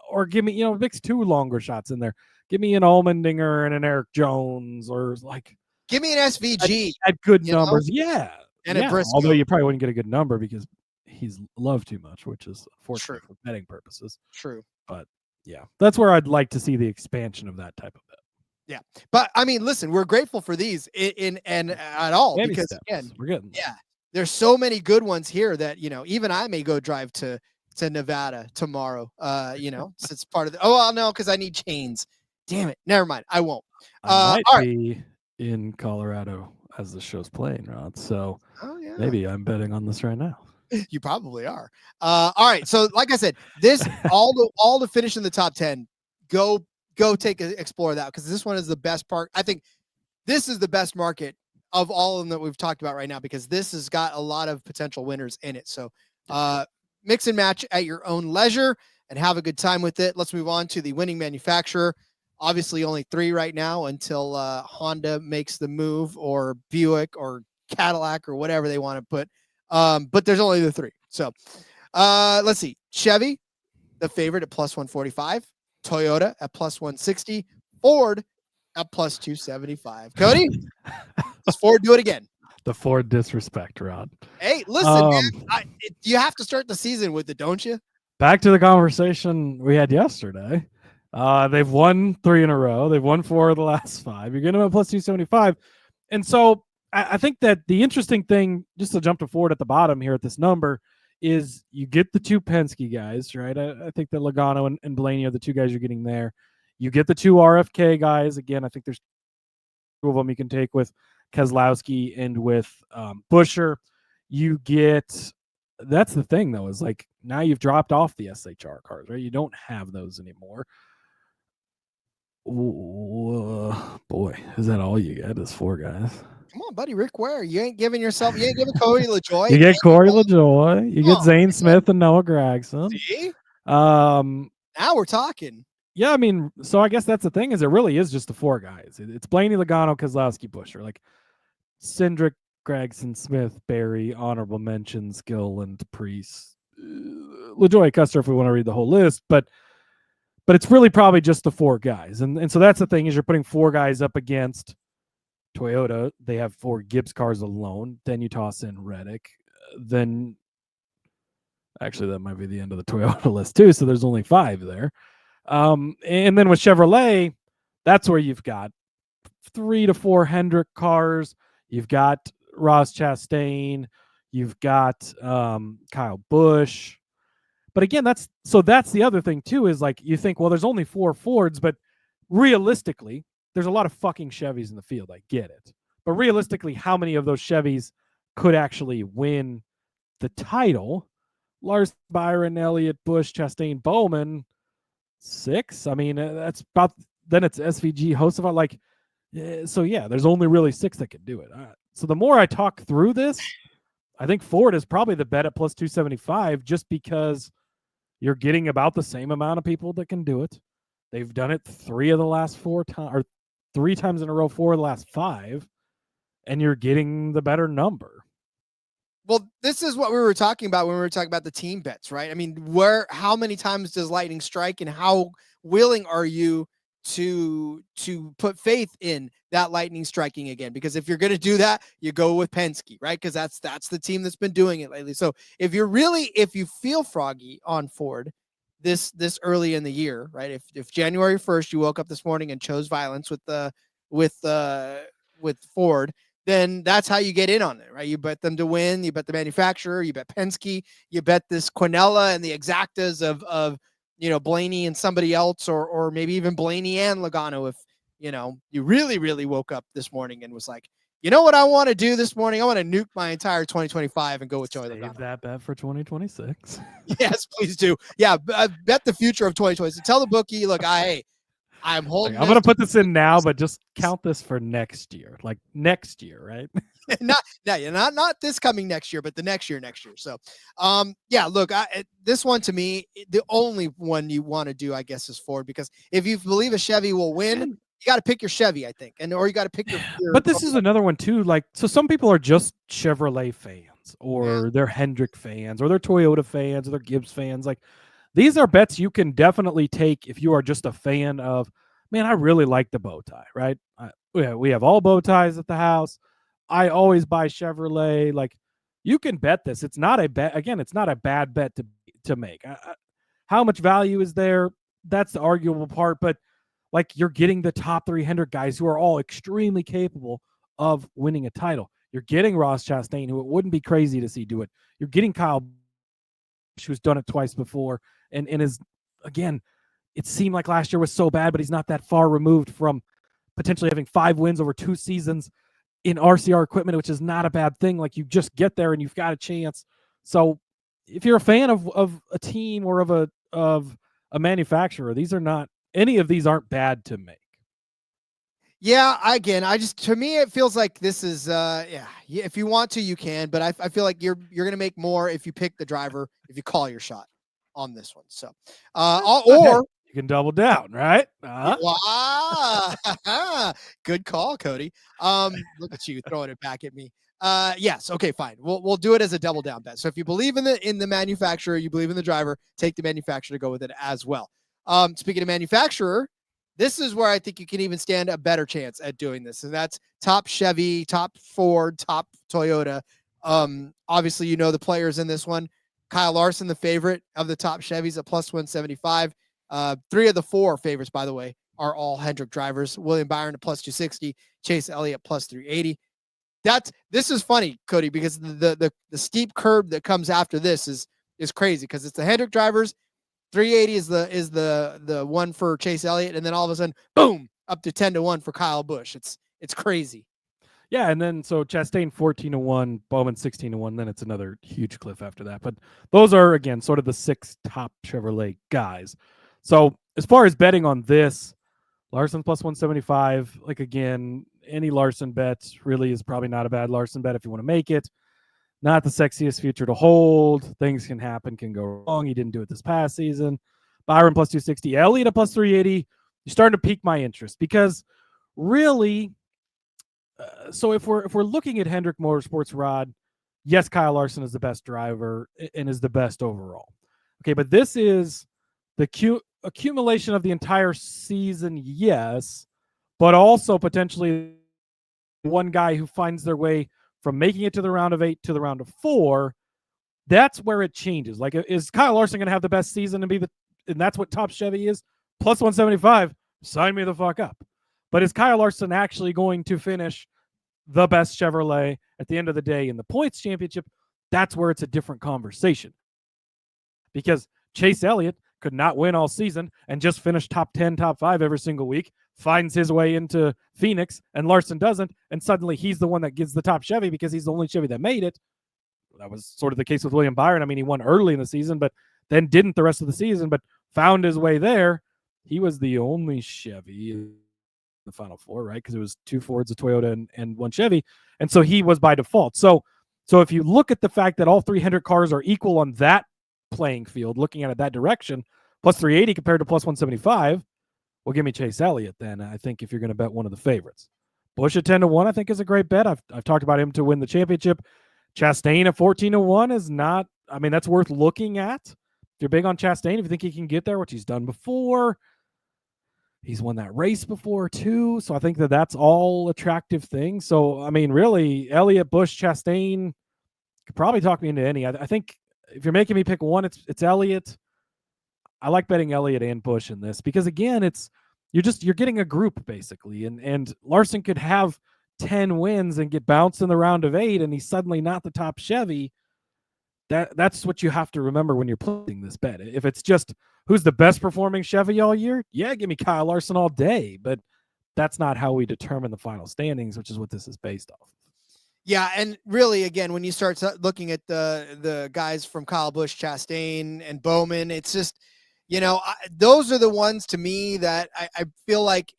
or give me, mix 2 longer shots in there. Give me an Allmendinger and an Erik Jones, or like give me an SVG at good numbers. Yeah. And a Briscoe. Although you probably wouldn't get a good number because he's loved too much, which is unfortunate for betting purposes. True. But Yeah, that's where I'd like to see the expansion of that type of bet. Yeah, but I mean, listen, we're grateful for these and at all Baby because steps. again, We're getting there. yeah, there's so many good ones here that even I may go drive to Nevada tomorrow. So it's part of the. Oh well, no, because I need chains. Damn it, never mind, I won't. I might all right. be in Colorado as the show's playing, Rod. So Yeah. maybe I'm betting on this right now. You probably are. All right, so like I said, this all to finish in the top 10. Go explore that because this one is the best part. I think this is the best market of all of them that we've talked about right now because this has got a lot of potential winners in it. So mix and match at your own leisure and have a good time with it. Let's move on to the winning manufacturer. Obviously only 3 right now until Honda makes the move or Buick or Cadillac or whatever they want to put. But there's only the 3. So let's see. Chevy, the favorite at plus 145. Toyota at plus 160. Ford at plus 275. Cody, does Ford do it again? The Ford disrespect, Rod. Hey, listen, man, you have to start the season with it, don't you? Back to the conversation we had yesterday. They've won 3 in a row. They've won 4 of the last 5. You're getting them at plus 275. And so I think that the interesting thing, just to jump to Ford at the bottom here at this number, is you get the 2 Penske guys, right? I think that Logano and Blaney are the 2 guys you're getting there. You get the 2 RFK guys. Again, I think there's 2 of them you can take with Keselowski and with Buescher. You get, that's the thing though, is like now you've dropped off the SHR cars, right? You don't have those anymore. Boy, is that all you get is 4 guys? Come on, buddy. Rick Ware. You ain't giving Cody LaJoy. You get Corey LaJoy. You get Zane Smith and Noah Gragson. See? Now we're talking. Yeah, I mean, so I guess that's the thing is it really is just the 4 guys. It's Blaney, Logano, Keselowski, Buescher. Like Cindric, Gragson, Smith, Barry, honorable mentions, Gilliland, Priest, LaJoy, Custer if we want to read the whole list. But it's really probably just the 4 guys. And so that's the thing is you're putting 4 guys up against Toyota. They have 4 Gibbs cars alone. Then you toss in Reddick. Then actually that might be the end of the Toyota list too. So there's only 5 there. And then with Chevrolet, that's where you've got 3 to 4 Hendrick cars. You've got Ross Chastain. You've got Kyle Busch. But again, that's the other thing too, is like you think, well, there's only 4 Fords, but realistically, there's a lot of fucking Chevys in the field. I get it. But realistically, how many of those Chevys could actually win the title? Lars, Byron, Elliott, Busch, Chastain, Bowman, 6. I mean, that's about, then it's SVG, Hocevar. Like, so yeah, there's only really 6 that can do it. So the more I talk through this, I think Ford is probably the bet at plus 275 just because you're getting about the same amount of people that can do it. They've done it 3 of the last 4 times, or 3 times in a row, 4 of the last 5, and you're getting the better number. Well, this is what we were talking about when we were talking about the team bets, right? I mean, how many times does lightning strike, and how willing are you to put faith in that lightning striking again? Because if you're going to do that, you go with Penske, right? Because that's the team that's been doing it lately. So if you feel froggy on Ford this early in the year, right? If January 1st you woke up this morning and chose violence with Ford, then that's how you get in on it, right? You bet them to win, you bet the manufacturer, you bet Penske, you bet this Quinella and the exactas of Blaney and somebody else, or maybe even Blaney and Logano. If you really, really woke up this morning and was like, you know what I want to do this morning? I want to nuke my entire 2025 and go with Joey Logano. Save that bet for 2026. Yes, please do. Yeah, bet the future of 2026. So tell the bookie, look, I'm holding. I'm going to put this in now, but just count this for next year. Like next year, right? not this coming next year, but the next year. So, yeah, look, this one to me, the only one you want to do, I guess, is Ford, because if you believe a Chevy will win, you got to pick your Chevy, I think, or you got to pick your. But this is another one too. Like, so some people are just Chevrolet fans, or they're Hendrick fans, or they're Toyota fans, or they're Gibbs fans. Like, these are bets you can definitely take if you are just a fan of. Man, I really like the bow tie, right? We have all bow ties at the house. I always buy Chevrolet. Like, you can bet this. It's not a bet. Again, it's not a bad bet to make. How much value is there? that's the arguable part. But like, you're getting the top 300 guys who are all extremely capable of winning a title. You're getting Ross Chastain, who it wouldn't be crazy to see do it. You're getting Kyle, who's done it twice before, and is, again, it seemed like last year was so bad, but he's not that far removed from potentially having 5 wins over 2 seasons in RCR equipment, which is not a bad thing. Like, you just get there and you've got a chance. So if you're a fan of a team or of a manufacturer, any of these aren't bad to make. Yeah, again, to me, it feels like this is, if you want to, you can, but I feel like you're going to make more if you pick the driver, if you call your shot on this one. So, or you can double down, right? Wow. Good call, Cody. Look at you throwing it back at me. Yes. Okay, fine. We'll do it as a double down bet. So if you believe in the manufacturer, you believe in the driver, take the manufacturer to go with it as well. Speaking of manufacturer, this is where I think you can even stand a better chance at doing this. And that's top Chevy, top Ford, top Toyota. Obviously, you know the players in this one. Kyle Larson, the favorite of the top Chevys at plus 175. 3 of the 4 favorites, by the way, are all Hendrick drivers. William Byron at plus 260, Chase Elliott plus 380. This is funny, Cody, because the steep curve that comes after this is crazy, because it's the Hendrick drivers. 380 is the one for Chase Elliott, and then all of a sudden, boom, up to 10-1 for Kyle Busch. It's crazy. Yeah, and then so Chastain 14-1, Bowman 16-1, then it's another huge cliff after that. But those are, again, sort of the 6 top Chevrolet guys. So as far as betting on this, Larson plus 175, like, again, any Larson bets really is probably not a bad Larson bet if you want to make it. Not the sexiest future to hold. Things can happen, can go wrong. He didn't do it this past season. Byron plus 260, Elliott at plus 380. You're starting to pique my interest, because really, so if we're looking at Hendrick Motorsports, Rod, yes, Kyle Larson is the best driver and is the best overall. Okay, but this is the accumulation of the entire season, yes, but also potentially one guy who finds their way from making it to the round of 8 to the round of 4. That's where it changes. Like, is Kyle Larson going to have the best season and that's what top Chevy is? Plus 175, sign me the fuck up. But is Kyle Larson actually going to finish the best Chevrolet at the end of the day in the points championship? That's where it's a different conversation. Because Chase Elliott could not win all season and just finish top 10, top 5 every single week, finds his way into Phoenix, and Larson doesn't, and suddenly he's the one that gets the top Chevy because he's the only Chevy that made it. That was sort of the case with William Byron. I mean, he won early in the season, but then didn't the rest of the season, but found his way there. He was the only Chevy in the Final Four, right? Because it was 2 Fords, a Toyota, and 1 Chevy. And so he was by default. So if you look at the fact that all 300 cars are equal on that playing field, looking at it that direction, plus 380 compared to plus 175, well, give me Chase Elliott then, I think, if you're going to bet one of the favorites. Busch at 10-1, I think, is a great bet. I've talked about him to win the championship. Chastain at 14-1 is not, I mean, that's worth looking at. If you're big on Chastain, if you think he can get there, which he's done before, he's won that race before too. So I think that's all attractive things. So, I mean, really, Elliott, Busch, Chastain could probably talk me into any. I think if you're making me pick one, it's Elliott. I like betting Elliott and Busch in this because, again, you're getting a group basically, and Larson could have 10 wins and get bounced in the round of 8, and he's suddenly not the top Chevy. That's what you have to remember when you're playing this bet. If it's just who's the best performing Chevy all year, yeah, give me Kyle Larson all day, but that's not how we determine the final standings, which is what this is based off. Yeah, and really, again, when you start looking at the guys from Kyle Busch, Chastain, and Bowman, it's just, those are the ones to me that I feel like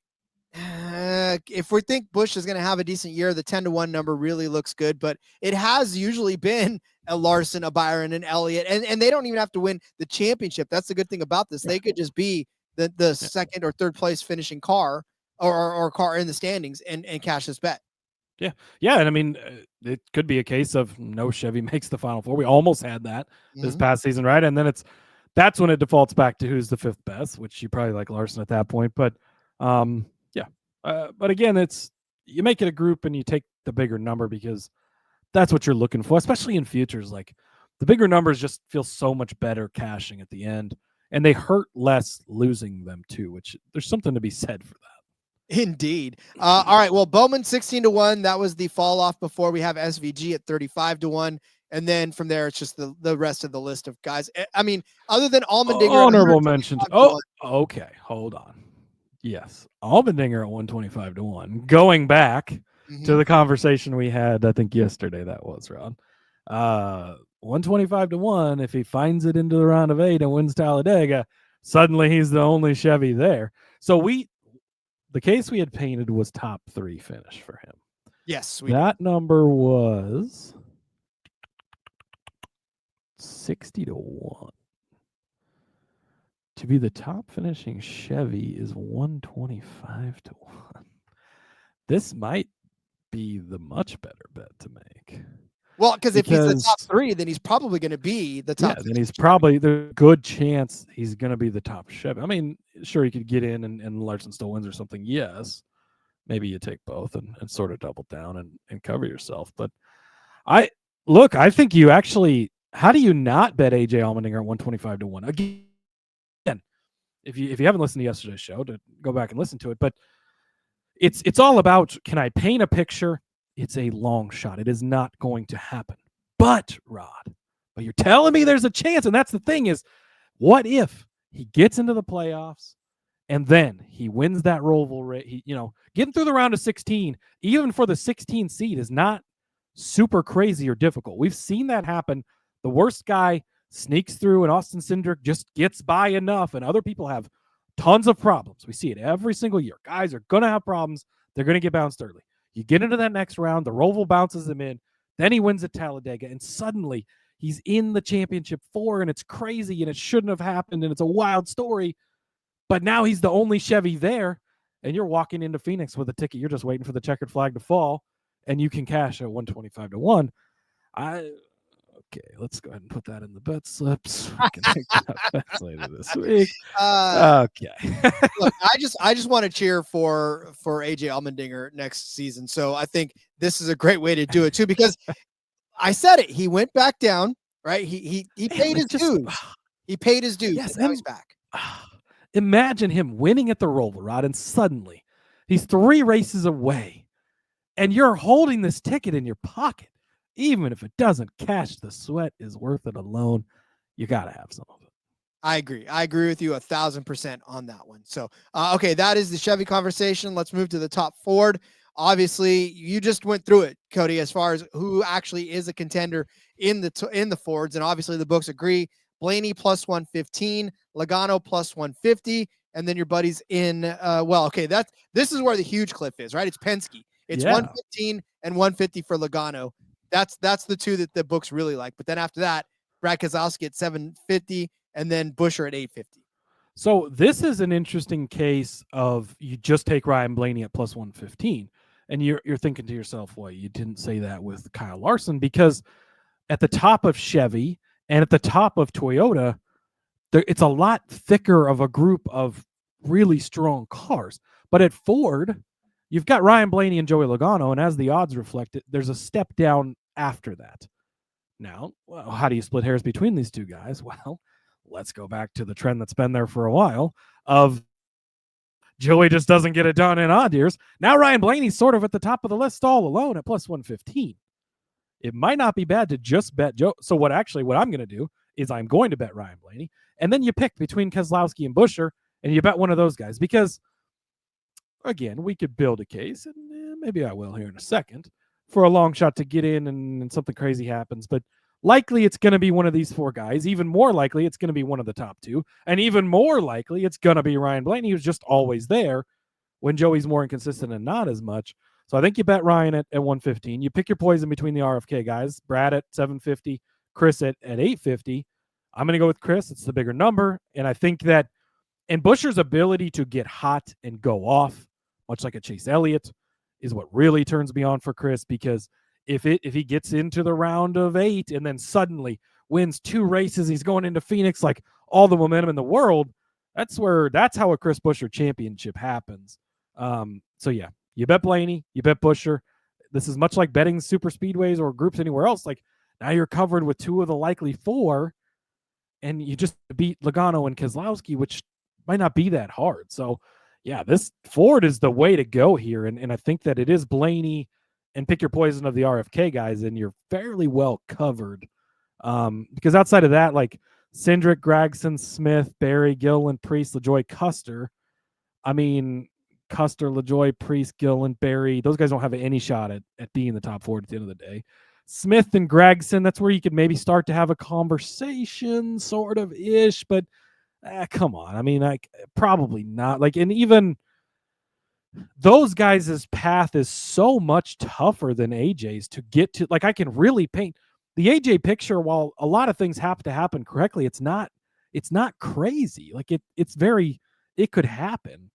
if we think Busch is going to have a decent year, the 10-1 number really looks good, but it has usually been a Larson, a Byron, and Elliott, and they don't even have to win the championship. That's the good thing about this. They could just be the second or third place finishing car or car in the standings and cash this bet. Yeah. And I mean, it could be a case of no Chevy makes the Final Four. We almost had that this past season, right? And then that's when it defaults back to who's the 5th best, which you probably like Larson at that point. But but again, you make it a group and you take the bigger number because that's what you're looking for, especially in futures. Like the bigger numbers just feel so much better cashing at the end. and they hurt less losing them too, which there's something to be said for that. Indeed. All right. Well, Bowman 16-1. That was the fall off before. We have SVG at 35-1. And then from there, it's just the rest of the list of guys. I mean, other than Allmendinger. Honorable mentions. Oh, okay. Hold on. Yes. Allmendinger at 125-1. Going back to the conversation we had, I think yesterday that was, Ron. 125-1. If he finds it into the round of 8 and wins Talladega, suddenly he's the only Chevy there. So the case we had painted was top 3 finish for him. Yes. That number was 60-1. To be the top finishing Chevy is 125-1. This might be the much better bet to make. Well, because if he's the top 3, then he's probably going to be the top. Yeah, then he's probably the good chance he's going to be the top Chevy. I mean, sure, he could get in and Larson still wins or something. Yes, maybe you take both and sort of double down and cover yourself. But I think you actually. How do you not bet AJ Allmendinger at 125-1? Again, if you haven't listened to yesterday's show, to go back and listen to it. But it's all about, can I paint a picture? It's a long shot. It is not going to happen. But you're telling me there's a chance, and that's the thing is, what if he gets into the playoffs and then he wins that Roval race? Getting through the round of 16, even for the 16 seed, is not super crazy or difficult. We've seen that happen. The worst guy sneaks through, and Austin Cindric just gets by enough, and other people have tons of problems. We see it every single year. Guys are going to have problems. They're going to get bounced early. You get into that next round, the Roval bounces him in, then he wins at Talladega, and suddenly he's in the championship 4, and it's crazy, and it shouldn't have happened, and it's a wild story, but now he's the only Chevy there, and you're walking into Phoenix with a ticket. You're just waiting for the checkered flag to fall, and you can cash at 125-1. Okay, let's go ahead and put that in the bet slips. We can make that bets later this week. Okay. Look, I just want to cheer for AJ Allmendinger next season. So I think this is a great way to do it too, because I said it. He went back down, right? He paid his dues. He paid his dues. Yes, and now he's back. Imagine him winning at the Roval, Rod, and suddenly he's 3 races away, and you're holding this ticket in your pocket. Even if it doesn't cash, the sweat is worth it alone. You got to have some of it. I agree with you 1,000% on that one. So, okay, that is the Chevy conversation. Let's move to the top Ford. Obviously, you just went through it, Cody, as far as who actually is a contender in the Fords. And obviously the books agree. Blaney plus 115, Logano plus 150. And then your buddies in, this is where the huge cliff is, right? It's Penske. It's 115 and 150 for Logano. That's the 2 that the books really like. But then after that, Brad Keselowski at 750 and then Buescher at 850. So this is an interesting case of you just take Ryan Blaney at plus 115. And you're thinking to yourself, well, you didn't say that with Kyle Larson, because at the top of Chevy and at the top of Toyota, it's a lot thicker of a group of really strong cars. But at Ford, you've got Ryan Blaney and Joey Logano, and as the odds reflect it, there's a step down after that. Now, how do you split hairs between these two guys? Well, let's go back to the trend that's been there for a while of Joey just doesn't get it done in odd years. Now Ryan Blaney's sort of at the top of the list all alone at plus 115. It might not be bad to just bet Joe. So what I'm going to do is I'm going to bet Ryan Blaney, and then you pick between Keselowski and Buescher, and you bet one of those guys, because again, we could build a case, and maybe I will here in a second, for a long shot to get in and something crazy happens. But likely it's going to be one of these 4 guys. Even more likely it's going to be one of the top 2. And even more likely it's going to be Ryan Blaney, who's just always there when Joey's more inconsistent and not as much. So I think you bet Ryan at 115. You pick your poison between the RFK guys. Brad at 750, Chris at 850. I'm going to go with Chris. It's the bigger number. And I think that, and Buescher's ability to get hot and go off, much like a Chase Elliott, is what really turns me on for Chris, because if he gets into the round of 8 and then suddenly wins 2 races, he's going into Phoenix like all the momentum in the world. That's how a Chris Buescher championship happens. So yeah, you bet Blaney, you bet Buescher. This is much like betting super speedways or groups anywhere else. Like, now you're covered with 2 of the likely 4. and you just beat Logano and Keselowski, which might not be that hard. So, yeah, this Ford is the way to go here, and I think that it is Blaney and pick your poison of the RFK guys, and you're fairly well covered. Because outside of that, like Cindric, Gregson, Smith, Barry, Gilliland, Priest, LaJoy, Custer. I mean, Custer, LaJoy, Priest, Gilliland, Barry, those guys don't have any shot at being the top 4 at the end of the day. Smith and Gregson, that's where you could maybe start to have a conversation, sort of ish, but come on. I mean, like, probably not. Like, and even those guys' path is so much tougher than AJ's to get to. Like, I can really paint the AJ picture. While a lot of things have to happen correctly, it's not crazy. Like, it could happen.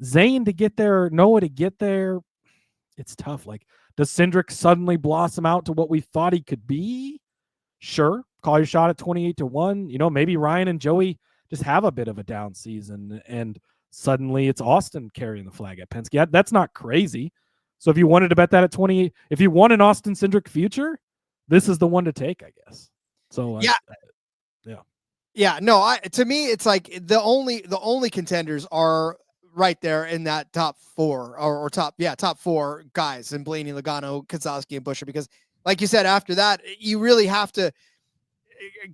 Zane to get there, Noah to get there, it's tough. Like, does Cindric suddenly blossom out to what we thought he could be? Sure. Call your shot at 28-1. You know, maybe Ryan and Joey just have a bit of a down season, and suddenly it's Austin carrying the flag at Penske. Yeah, that's not crazy. So if you wanted to bet that at 28, if you want an Austin Cindric future, this is the one to take, I guess. So no, to me, it's like the only contenders are right there in that top 4 or top 4 guys in Blaney, Logano, Keselowski, and Buescher, because like you said, after that, you really have to.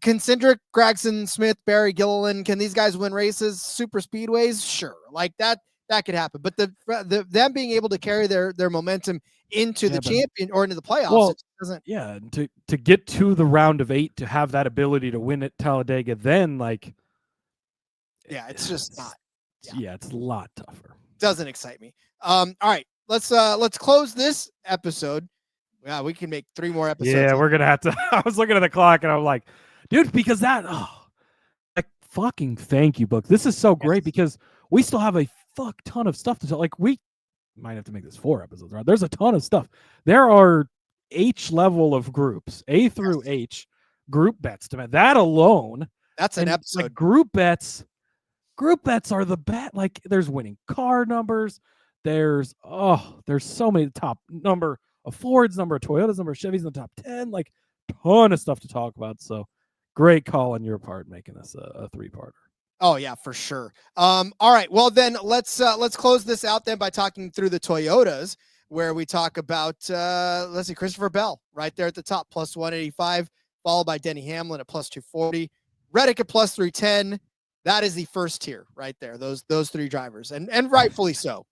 Can Cindric, Gregson, Smith, Barry, Gilliland, can these guys win races, super speedways? Sure. Like that could happen. But the them being able to carry their momentum into the champion or into the playoffs, it doesn't. Yeah, to get to the round of 8, to have that ability to win at Talladega, then like, yeah, it's just not. Yeah, it's a lot tougher. Doesn't excite me. All right, let's close this episode. Yeah, we can make 3 more episodes. Yeah, we're gonna have to. I was looking at the clock and I'm like, dude, because like, fucking thank you, book. This is so great because we still have a fuck ton of stuff to tell. Like, we might have to make this 4 episodes, right? There's a ton of stuff. There are H level of groups, A through H group bets to bet. That alone, that's an episode. Like, group bets are the bet. Like, there's winning car numbers. There's so many top number of Fords, number of Toyotas, number of Chevys in the top 10, like ton of stuff to talk about. So great call on your part, making this a 3-parter. Oh yeah, for sure. All right. Well then let's close this out then by talking through the Toyotas, where we talk about, let's see, Christopher Bell right there at the top, plus 185, followed by Denny Hamlin at plus 240, Reddick at plus 310. That is the first tier right there. Those 3 drivers, and rightfully so.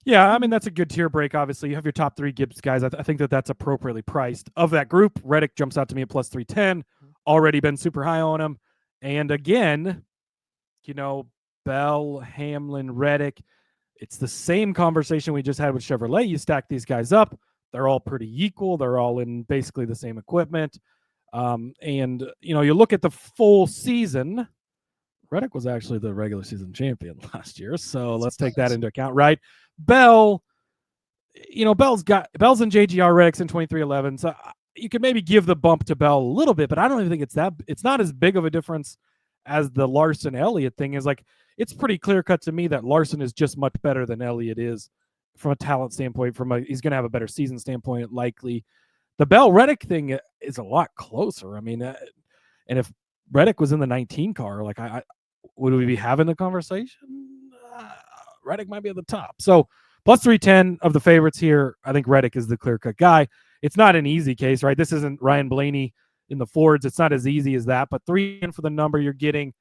Yeah, I mean, that's a good tier break. Obviously, you have your top 3 Gibbs guys. I think that's appropriately priced. Of that group, Reddick jumps out to me at plus 310. Already been super high on him. And again, you know, Bell, Hamlin, Reddick, it's the same conversation we just had with Chevrolet. You stack these guys up. They're all pretty equal. They're all in basically the same equipment. And, you know, you look at the full season. Reddick was actually the regular season champion last year. So let's take that into account, right? Bell, you know, Bell's in JGR, Reddick's in 2311. So you could maybe give the bump to Bell a little bit, but I don't even think it's not as big of a difference as the Larson Elliott thing is. Like, it's pretty clear cut to me that Larson is just much better than Elliott is from a talent standpoint, he's going to have a better season standpoint, likely. The Bell Reddick thing is a lot closer. I mean, and if Reddick was in the 19 car, like, would we be having the conversation? Reddick might be at the top. So plus 310 of the favorites here. I think Reddick is the clear-cut guy. It's not an easy case, right? This isn't Ryan Blaney in the Fords. It's not as easy as that, but 3 for the number you're getting.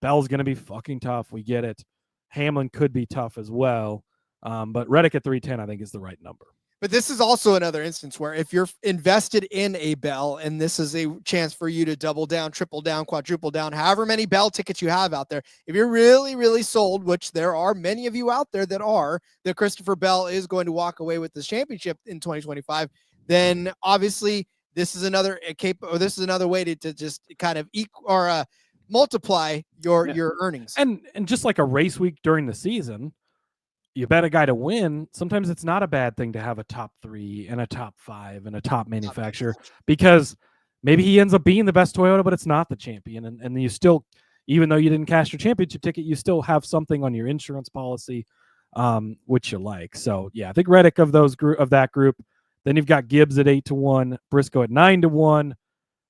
Bell's going to be fucking tough. We get it. Hamlin could be tough as well. But Reddick at 310, I think, is the right number. But this is also another instance where if you're invested in a Bell, and this is a chance for you to double down, triple down, quadruple down, however many Bell tickets you have out there, if you're really, really sold, which there are many of you out there that Christopher Bell is going to walk away with this championship in 2025, then obviously this is another way to just kind of multiply your earnings. And just like a race week during the season, you bet a guy to win. Sometimes it's not a bad thing to have a top 3 and a top 5 and a top manufacturer, because maybe he ends up being the best Toyota, but it's not the champion. And you still, even though you didn't cash your championship ticket, you still have something on your insurance policy, which you like. So yeah, I think Reddick of that group. Then you've got Gibbs at 8-1, Briscoe at 9-1.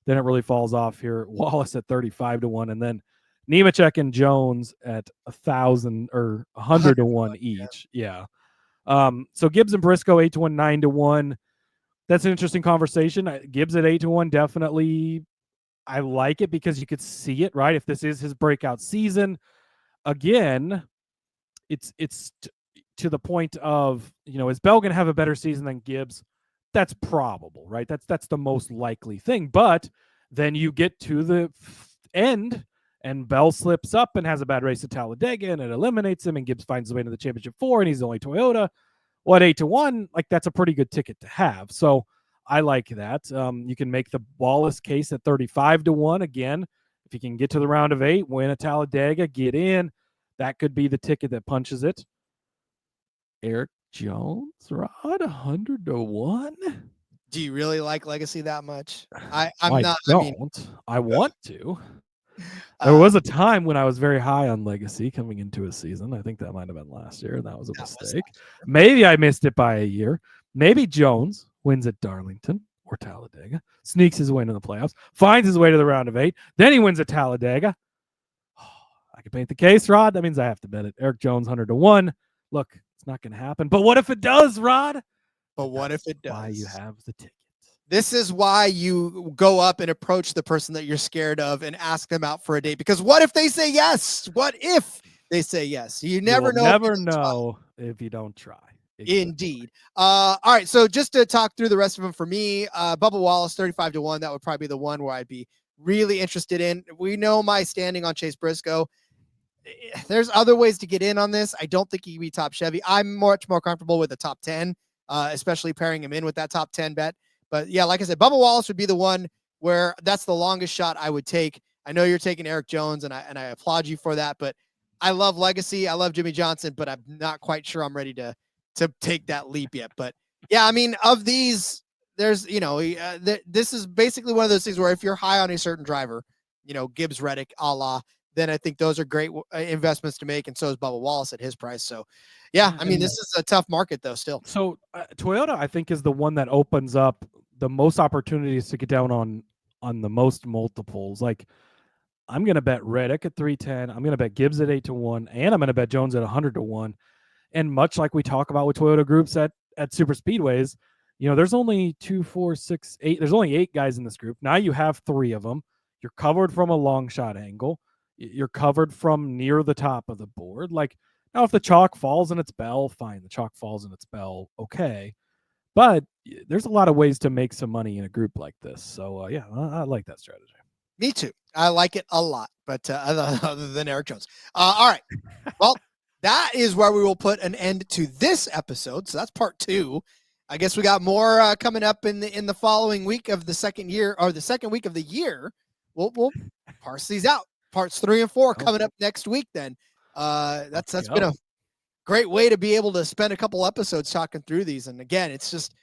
Then it really falls off here. Wallace at 35-1, and then Nemechek and Jones at 1,000 or 100-1 each. Yeah. So Gibbs and Briscoe 8-1, 9-1. That's an interesting conversation. Gibbs at 8-1, definitely. I like it because you could see it, right? If this is his breakout season, again, it's to the point of, is Bell going to have a better season than Gibbs? That's probable, right? That's the most likely thing. But then you get to the end and Bell slips up and has a bad race at Talladega and it eliminates him, and Gibbs finds his way to the championship 4 and he's the only Toyota. What, 8-1? Like, that's a pretty good ticket to have. So I like that. You can make the Wallace case at 35-1 again. If you can get to the round of 8, win at Talladega, get in, that could be the ticket that punches it. Erik Jones, Rod, 100-1. Do you really like Legacy that much? I want to. There was a time when I was very high on Legacy coming into a season. I think that might have been last year. That was a mistake. Maybe I missed it by a year. Maybe Jones wins at Darlington or Talladega, sneaks his way into the playoffs, finds his way to the round of 8. Then he wins at Talladega. I can paint the case, Rod. That means I have to bet it. Erik Jones, 100-1. Look, it's not going to happen. But what if it does, Rod? But what if it does? Why you have the ticket. This is why you go up and approach the person that you're scared of and ask them out for a date. Because what if they say yes? What if they say yes? You never know. Never know if you don't try. Exactly. Indeed. All right. So just to talk through the rest of them for me, Bubba Wallace, 35-1. That would probably be the one where I'd be really interested in. We know my standing on Chase Briscoe. There's other ways to get in on this. I don't think he can be top Chevy. I'm much more comfortable with the top 10, especially pairing him in with that top 10 bet. But yeah, like I said, Bubba Wallace would be the one where that's the longest shot I would take. I know you're taking Erik Jones, and I applaud you for that. But I love Legacy. I love Jimmy Johnson, but I'm not quite sure I'm ready to take that leap yet. But yeah, I mean, of these, there's, this is basically one of those things where if you're high on a certain driver, Gibbs, Reddick, a la, then I think those are great investments to make. And so is Bubba Wallace at his price. So yeah, I mean, this is a tough market though still. So Toyota, I think, is the one that opens up the most opportunities to get down on the most multiples. Like, I'm going to bet Reddick at 310. I'm going to bet Gibbs at 8-1, and I'm going to bet Jones at 100-1. And much like we talk about with Toyota groups at super speedways, there's only 2, 4, 6, 8. There's only 8 guys in this group. Now you have 3 of them. You're covered from a long shot angle. You're covered from near the top of the board. Like, now if the chalk falls and it's Bell, fine. The chalk falls and it's Bell, okay. But there's a lot of ways to make some money in a group like this. So yeah, I like that strategy. Me too. I like it a lot, but other than Erik Jones. All right. Well, that is where we will put an end to this episode. So that's part 2. I guess we got more coming up in the following week of the second week of the year. We'll parse these out. Parts 3 and 4 coming up next week. Then that's been a great way to be able to spend a couple episodes talking through these. And again, it's just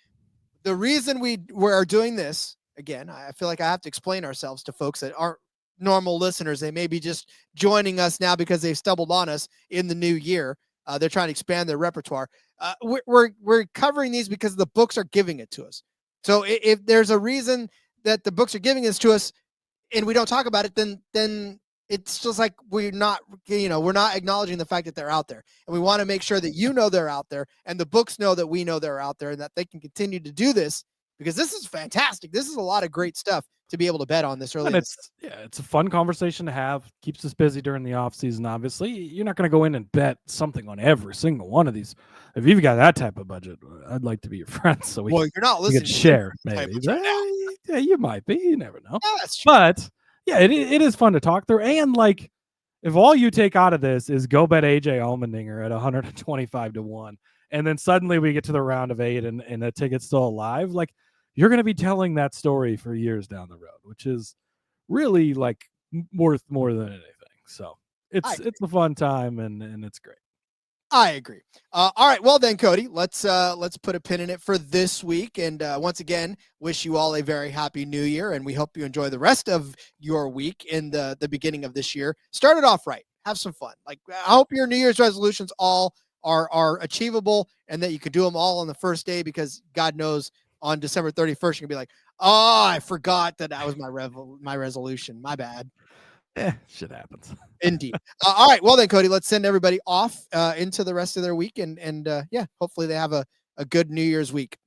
the reason we are doing this. Again, I feel like I have to explain ourselves to folks that aren't normal listeners. They may be just joining us now because they've stumbled on us in the new year. They're trying to expand their repertoire. We're covering these because the books are giving it to us. So if there's a reason that the books are giving this to us and we don't talk about it, then it's just like we're not acknowledging the fact that they're out there. And we want to make sure that they're out there and the books know that we know they're out there and that they can continue to do this, because this is fantastic. This is a lot of great stuff to be able to bet on this early. And it's a fun conversation to have. Keeps us busy during the off season. Obviously, you're not going to go in and bet something on every single one of these. If you've got that type of budget, I'd like to be your friend. So you're not listening. You could share, maybe. Yeah, you might be. You never know. Yeah, that's true. But yeah, it is fun to talk through. And like, if all you take out of this is go bet AJ Allmendinger at 125-1, and then suddenly we get to the round of 8 and the ticket's still alive, like, you're going to be telling that story for years down the road, which is really like worth more than anything. So it's a fun time and it's great. I agree. All right. Well then, Cody, let's put a pin in it for this week. And once again, wish you all a very happy new year. And we hope you enjoy the rest of your week in the beginning of this year. Start it off right. Have some fun. Like, I hope your New Year's resolutions all are achievable and that you could do them all on the first day, because God knows on December 31st, you're gonna be like, Oh, I forgot that was my resolution. My bad. Shit happens. Indeed. All right. Well then, Cody, let's send everybody off into the rest of their week, and hopefully they have a good New Year's week.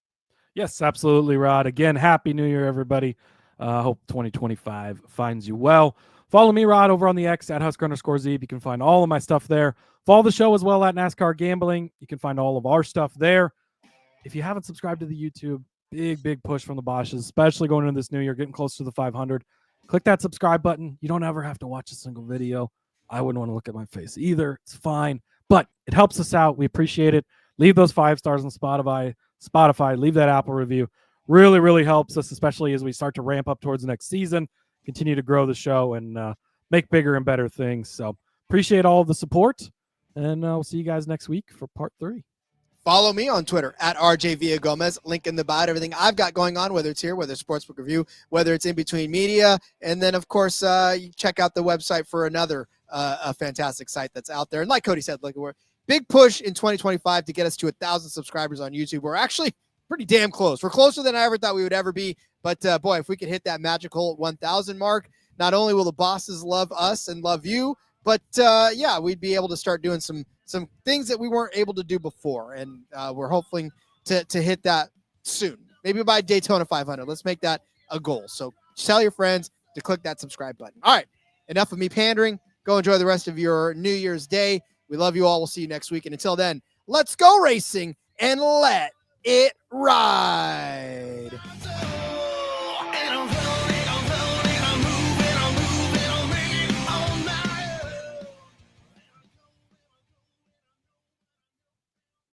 Yes, absolutely, Rod. Again, Happy New Year, everybody. Hope 2025 finds you well. Follow me, Rod, over on the X at Husker_Zeeb. You can find all of my stuff there. Follow the show as well at NASCAR Gambling. You can find all of our stuff there. If you haven't subscribed to the YouTube, big push from the Bosches, especially going into this new year, getting close to the 500. Click that subscribe button. You don't ever have to watch a single video. I wouldn't want to look at my face either. It's fine, but it helps us out. We appreciate it. Leave those 5 stars on Spotify. Leave that Apple review. Really helps us, especially as we start to ramp up towards the next season, continue to grow the show and make bigger and better things. So appreciate all of the support, and we'll see you guys next week for part 3. Follow me on Twitter at RJ Villagomez. Link in the bio. Everything I've got going on, whether it's here, whether it's Sportsbook Review, whether it's in between media, and then of course you check out the website for another a fantastic site that's out there. And like Cody said, we're big push in 2025 to get us to 1,000 subscribers on YouTube. We're actually pretty damn close. We're closer than I ever thought we would ever be. But boy, if we could hit that magical 1,000 mark, not only will the bosses love us and love you, but we'd be able to start doing some things that we weren't able to do before, and we're hoping to hit that soon. Maybe by Daytona 500. Let's make that a goal. So tell your friends to click that subscribe button. All right, enough of me pandering. Go enjoy the rest of your New Year's Day. We love you all. We'll see you next week. And until then, let's go racing and let it ride.